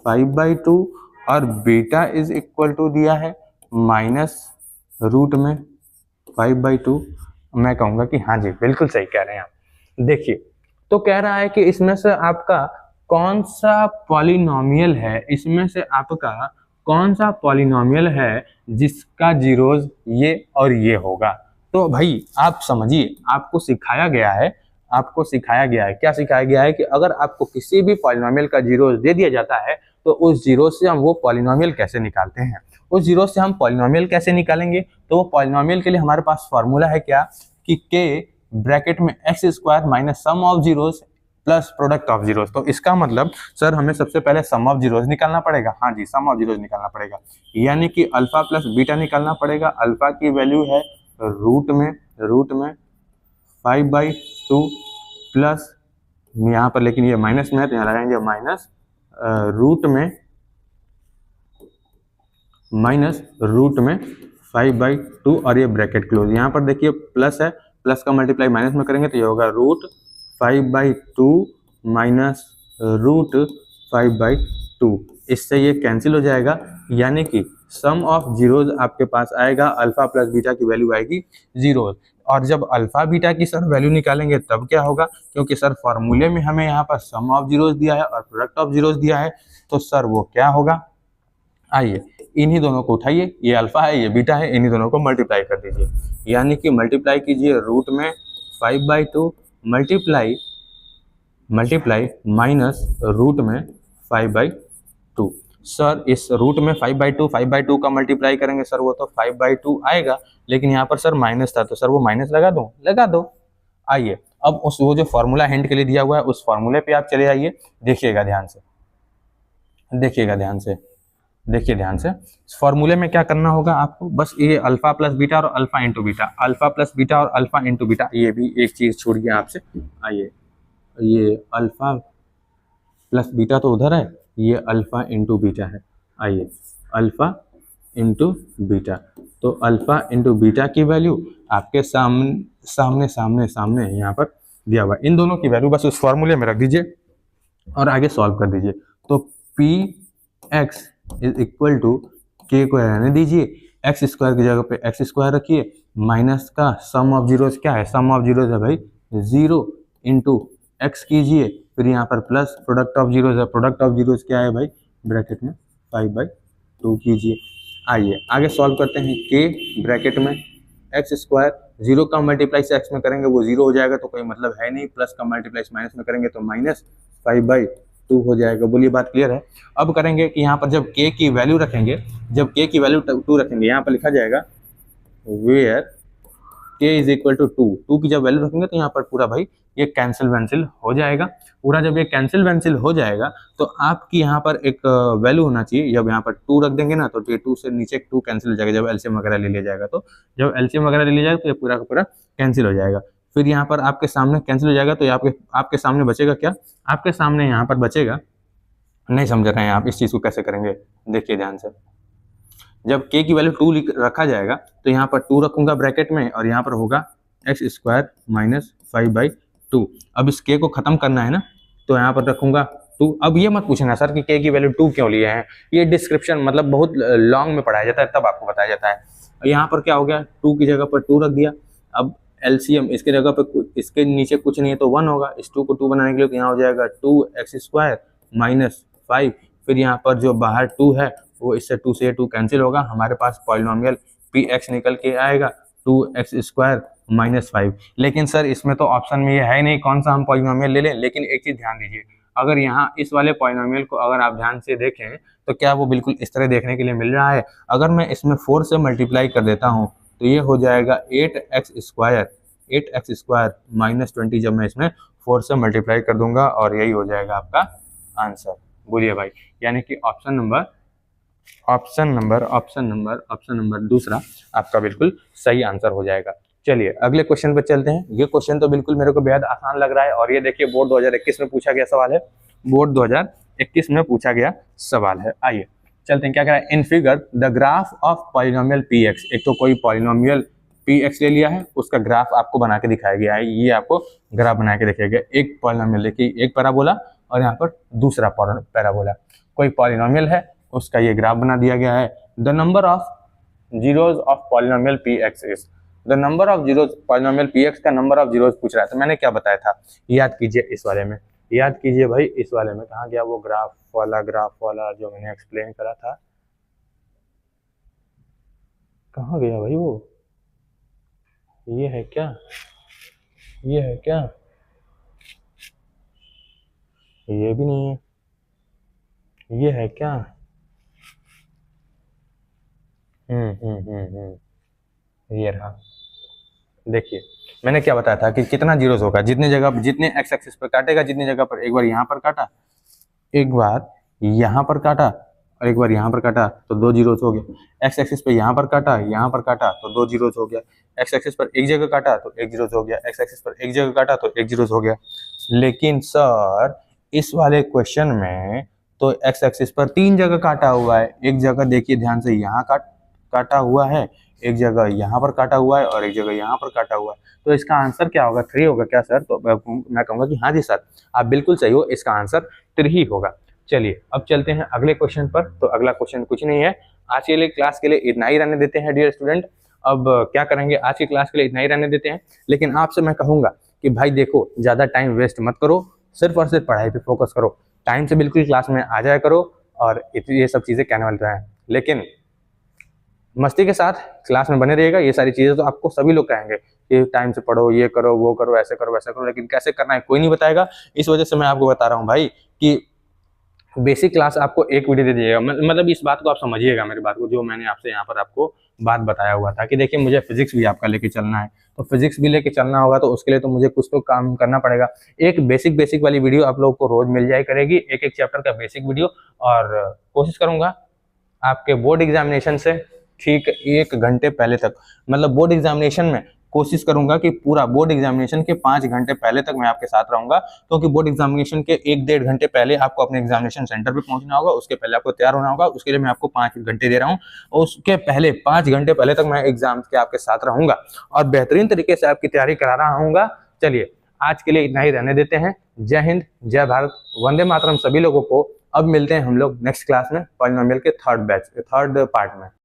5/2 और बीटा इज इक्वल टू दिया है माइनस रूट में 5/2। मैं कहूंगा कि हाँ जी बिल्कुल सही कह रहे हैं आप। देखिए तो कह रहा है कि इसमें से आपका कौन सा पॉलिनोमियल है, इसमें से आपका कौन सा पॉलिनोमियल है जिसका जीरोज ये और ये होगा। तो भाई आप समझिए, आपको सिखाया गया है, क्या सिखाया गया है कि अगर आपको किसी भी पॉलिनोमियल का जीरो दे दिया जाता है तो उस जीरो से हम वो पॉलिनोमियल कैसे निकालते हैं। उस जीरो से हम पॉलिनोमियल कैसे निकालेंगे, तो वो पॉलिनोमियल के लिए हमारे पास फॉर्मूला है क्या कि के ब्रैकेट में x square minus sum of zeros plus product of zeros. तो इसका मतलब सर हमें सबसे पहले सम ऑफ जीरोस निकालना पड़ेगा। हाँ जी, सम ऑफ जीरोस निकालना पड़ेगा, यानी कि अल्फा प्लस बीटा निकालना पड़ेगा। अल्फा की वैल्यू है रूट में 5/2 प्लस यहाँ पर, लेकिन ये माइनस में है तो यहाँ लगाएंगे माइनस रूट में 5/2 और ये ब्रैकेट क्लोज। यहाँ पर देखिए प्लस है, प्लस का मल्टीप्लाई माइनस में करेंगे तो ये होगा रूट 5/2 माइनस रूट 5/2। इससे ये कैंसिल हो जाएगा, यानी कि सम ऑफ जीरोज आपके पास आएगा, अल्फा प्लस बीटा की वैल्यू आएगी जीरोज। और जब अल्फा बीटा की सर वैल्यू निकालेंगे तब क्या होगा, क्योंकि सर फॉर्मूले में हमें यहाँ पर सम ऑफ जीरोज दिया है और प्रोडक्ट ऑफ जीरोज दिया है, तो सर वो क्या होगा, आइए इन्हीं दोनों को उठाइए, ये अल्फा है ये बीटा है, इन्हीं दोनों को मल्टीप्लाई कर दीजिए, यानी कि मल्टीप्लाई कीजिए रूट में 5/2 मल्टीप्लाई माइनस रूट में 5/2। सर इस रूट में 5/2 का मल्टीप्लाई करेंगे सर वो तो 5/2 आएगा, लेकिन यहाँ पर सर माइनस था तो सर वो माइनस लगा दो। आइए अब उस वो जो फॉर्मूला हिंट के लिए दिया हुआ है उस फॉर्मूले पे आप चले आइए, देखिए ध्यान से फॉर्मूले में क्या करना होगा आपको, बस ये अल्फा प्लस बीटा और अल्फा इंटू बीटा, ये भी एक चीज छूट गया आपसे। आइए ये अल्फा प्लस बीटा तो उधर है, ये अल्फा इंटू बीटा है। आइए अल्फा इंटू बीटा, तो अल्फा इंटू बीटा की वैल्यू आपके सामने यहाँ पर दिया हुआ है। इन दोनों की वैल्यू बस उस फॉर्मूले में रख दीजिए और आगे सॉल्व कर दीजिए। तो p x is equal to, k को रहने दीजिए, एक्स स्क्वायर की जगह पे एक्स स्क्वायर रखिए, माइनस का सम ऑफ जीरोज क्या है, सम ऑफ जीरोज है भाई 0 इंटू एक्स कीजिए, फिर यहाँ पर प्लस प्रोडक्ट ऑफ जीरोज है, प्रोडक्ट ऑफ जीरोज क्या है भाई ब्रैकेट में 5/2 कीजिए। आइए आगे सॉल्व करते हैं, के ब्रैकेट में एक्स स्क्वायर, 0 का मल्टीप्लाई से एक्स में करेंगे वो 0 हो जाएगा तो कोई मतलब है नहीं, प्लस का मल्टीप्लाई माइनस में करेंगे तो माइनस 5/2 हो जाएगा। बोलिए बात क्लियर है। अब करेंगे कि यहाँ पर जब के की वैल्यू रखेंगे, जब के की वैल्यू 2 रखेंगे, यहाँ पर लिखा जाएगा वेयर के इज इक्वल टू 2 की जब वैल्यू रखेंगे तो यहाँ पर पूरा भाई ये कैंसिल वैंसिल हो जाएगा पूरा। जब ये कैंसिल वैंसिल हो जाएगा तो आपकी यहाँ पर एक वैल्यू होना चाहिए, जब यहाँ पर 2 रख देंगे ना तो ये 2 से नीचे 2 कैंसिल हो जाएगा, जब एलसीएम वगैरह ले लिया जाएगा तो जब एलसीएम वगैरह ले लिया जाएगा तो ये पूरा का पूरा कैंसिल हो जाएगा। फिर यहाँ पर आपके सामने कैंसिल हो जाएगा तो ये आपके सामने बचेगा क्या, आपके सामने यहाँ पर बचेगा, नहीं समझ रहे हैं आप इस चीज को कैसे करेंगे, देखिए ध्यान से। जब k की वैल्यू 2 रखा जाएगा तो यहाँ पर 2 रखूंगा ब्रैकेट में और यहाँ पर होगा एक्स स्क्वायर माइनस 5/2। अब इस k को खत्म करना है ना तो यहाँ पर रखूंगा 2। अब ये मत पूछना सर कि k की वैल्यू 2 क्यों लिए हैं, ये डिस्क्रिप्शन मतलब बहुत लॉन्ग में पढ़ाया जाता है तब आपको बताया जाता है। यहाँ पर क्या हो गया, 2 की जगह पर 2 रख दिया, अब एलसीएम इसके जगह पर इसके नीचे कुछ नहीं है तो 1 होगा, इस 2 को 2 बनाने के लिए तो यहाँ हो जाएगा 2x स्क्वायर माइनस 5, फिर यहाँ पर जो बाहर 2 है वो इससे 2 से 2 कैंसिल होगा, हमारे पास पॉलिनोमियल पी एक्स निकल के आएगा 2x स्क्वायर माइनस 5। लेकिन सर इसमें तो ऑप्शन में ये है नहीं कौन सा हम पॉलिनोमियल ले लें, लेकिन एक चीज ध्यान दीजिए, अगर यहाँ इस वाले पॉलिनोमियल को अगर आप ध्यान से देखें तो क्या वो बिल्कुल इस तरह देखने के लिए मिल रहा है। अगर मैं इसमें 4 से मल्टीप्लाई कर देता हूँ तो ये हो जाएगा 8x स्क्वायर माइनस 20, जब मैं इसमें 4 से मल्टीप्लाई कर दूंगा और यही हो जाएगा आपका आंसर। बोलिए भाई, यानी कि ऑप्शन नंबर दूसरा आपका बिल्कुल सही आंसर हो जाएगा। चलिए अगले क्वेश्चन पे चलते हैं। ये क्वेश्चन तो बिल्कुल मेरे को बेहद आसान लग रहा है और ये देखिए बोर्ड 2021 में पूछा गया सवाल है, बोर्ड 2021 में पूछा गया सवाल है। आइए चलते हैं, क्या कह रहा है, in figure the graph of polynomial P x. एक तो कोई पॉलिनोमियल पी एक्स ले लिया है, उसका ग्राफ आपको बना के दिखाया गया है, ये आपको ग्राफ बना के दिखाया गया। एक पॉलिनोमियल देखिए, एक पैराबोला और यहाँ पर दूसरा पैराबोला, कोई पॉलिनोमियल है उसका ये ग्राफ बना दिया गया है। The number of zeros of polynomial P x is, the number of zeros, polynomial P x का नंबर ऑफ जीरोज पूछ रहा है। तो मैंने क्या बताया था, याद कीजिए इस वाले में, याद कीजिए भाई इस वाले में, कहाँ गया वो ग्राफ वाला जो मैंने एक्सप्लेन करा था, कहाँ गया भाई वो, ये है क्या, ये है क्या, ये भी नहीं है, ये है क्या। ये रहा। देखिए मैंने क्या बताया था कि कितना जीरोस होगा, जितने जगह, जितने एक्स एक्सिस पर काटेगा, जितनी जगह पर, एक बार यहाँ पर काटा, एक बार यहाँ पर काटा और एक बार यहाँ पर काटा तो दो जीरोस हो गया। एक्स एक्सिस पे यहाँ पर काटा, यहाँ पर काटा तो दो जीरोस हो गया। एक्स एक्सिस पर एक जगह काटा तो एक जीरोस हो गया। एक्स एक्सिस पर एक जगह काटा तो एक जीरोस हो गया। लेकिन सर इस वाले क्वेश्चन में तो एक्स एक्सिस पर तीन जगह काटा हुआ है। एक जगह देखिए ध्यान से, यहाँ काटा हुआ है, एक जगह यहाँ पर काटा हुआ है और एक जगह यहाँ पर काटा हुआ है। तो इसका आंसर क्या होगा, 3 होगा क्या सर? तो मैं कहूँगा कि हाँ जी सर, आप बिल्कुल सही हो, इसका आंसर 3 ही होगा। चलिए अब चलते हैं अगले क्वेश्चन पर। तो अगला क्वेश्चन कुछ नहीं है, आज के लिए क्लास के लिए इतना ही रहने देते हैं डियर स्टूडेंट। अब क्या करेंगे, आज की क्लास के लिए इतना ही रहने देते हैं। लेकिन आपसे मैं कहूँगा कि भाई देखो, ज़्यादा टाइम वेस्ट मत करो, सिर्फ और सिर्फ पढ़ाई पे फोकस करो। टाइम से बिल्कुल क्लास में आ जाया करो और ये सब चीज़ें कहने वाले हैं, लेकिन मस्ती के साथ क्लास में बने रहिएगा। ये सारी चीज़ें तो आपको सभी लोग कहेंगे कि टाइम से पढ़ो, ये करो, वो करो, ऐसे करो, वैसे करो, लेकिन कैसे करना है कोई नहीं बताएगा। इस वजह से मैं आपको बता रहा हूँ भाई कि बेसिक क्लास आपको एक वीडियो दे दीजिएगा। मतलब इस बात को आप समझिएगा, मेरी बात को, जो मैंने आपसे यहाँ पर आपको बात बताया हुआ था कि देखिए मुझे फिजिक्स भी आपका लेके चलना है, तो फिजिक्स भी लेके चलना होगा तो उसके लिए तो मुझे कुछ तो काम करना पड़ेगा। एक बेसिक वाली वीडियो आप लोगों को रोज मिल जाया करेगी, एक एक चैप्टर का बेसिक वीडियो। और कोशिश करूंगा आपके बोर्ड एग्जामिनेशन से ठीक 1 घंटे पहले तक, मतलब बोर्ड एग्जामिनेशन में कोशिश करूंगा कि पूरा बोर्ड एग्जामिनेशन के 5 घंटे पहले तक मैं आपके साथ रहूंगा, क्योंकि बोर्ड एग्जामिनेशन के 1-1.5 घंटे पहले आपको अपने एग्जामिनेशन सेंटर पे पहुंचना होगा। उसके पहले आपको तैयार होना होगा, उसके लिए मैं आपको 5 घंटे दे रहा हूँ। और उसके पहले 5 घंटे पहले तक मैं एग्जाम के आपके साथ रहूंगा और बेहतरीन तरीके से आपकी तैयारी करा रहा हूँ। चलिए आज के लिए इतना ही रहने देते हैं। जय हिंद, जय भारत, वंदे मातरम सभी लोगों को। अब मिलते हैं हम लोग नेक्स्ट क्लास में पॉलिनोमियल के थर्ड पार्ट में।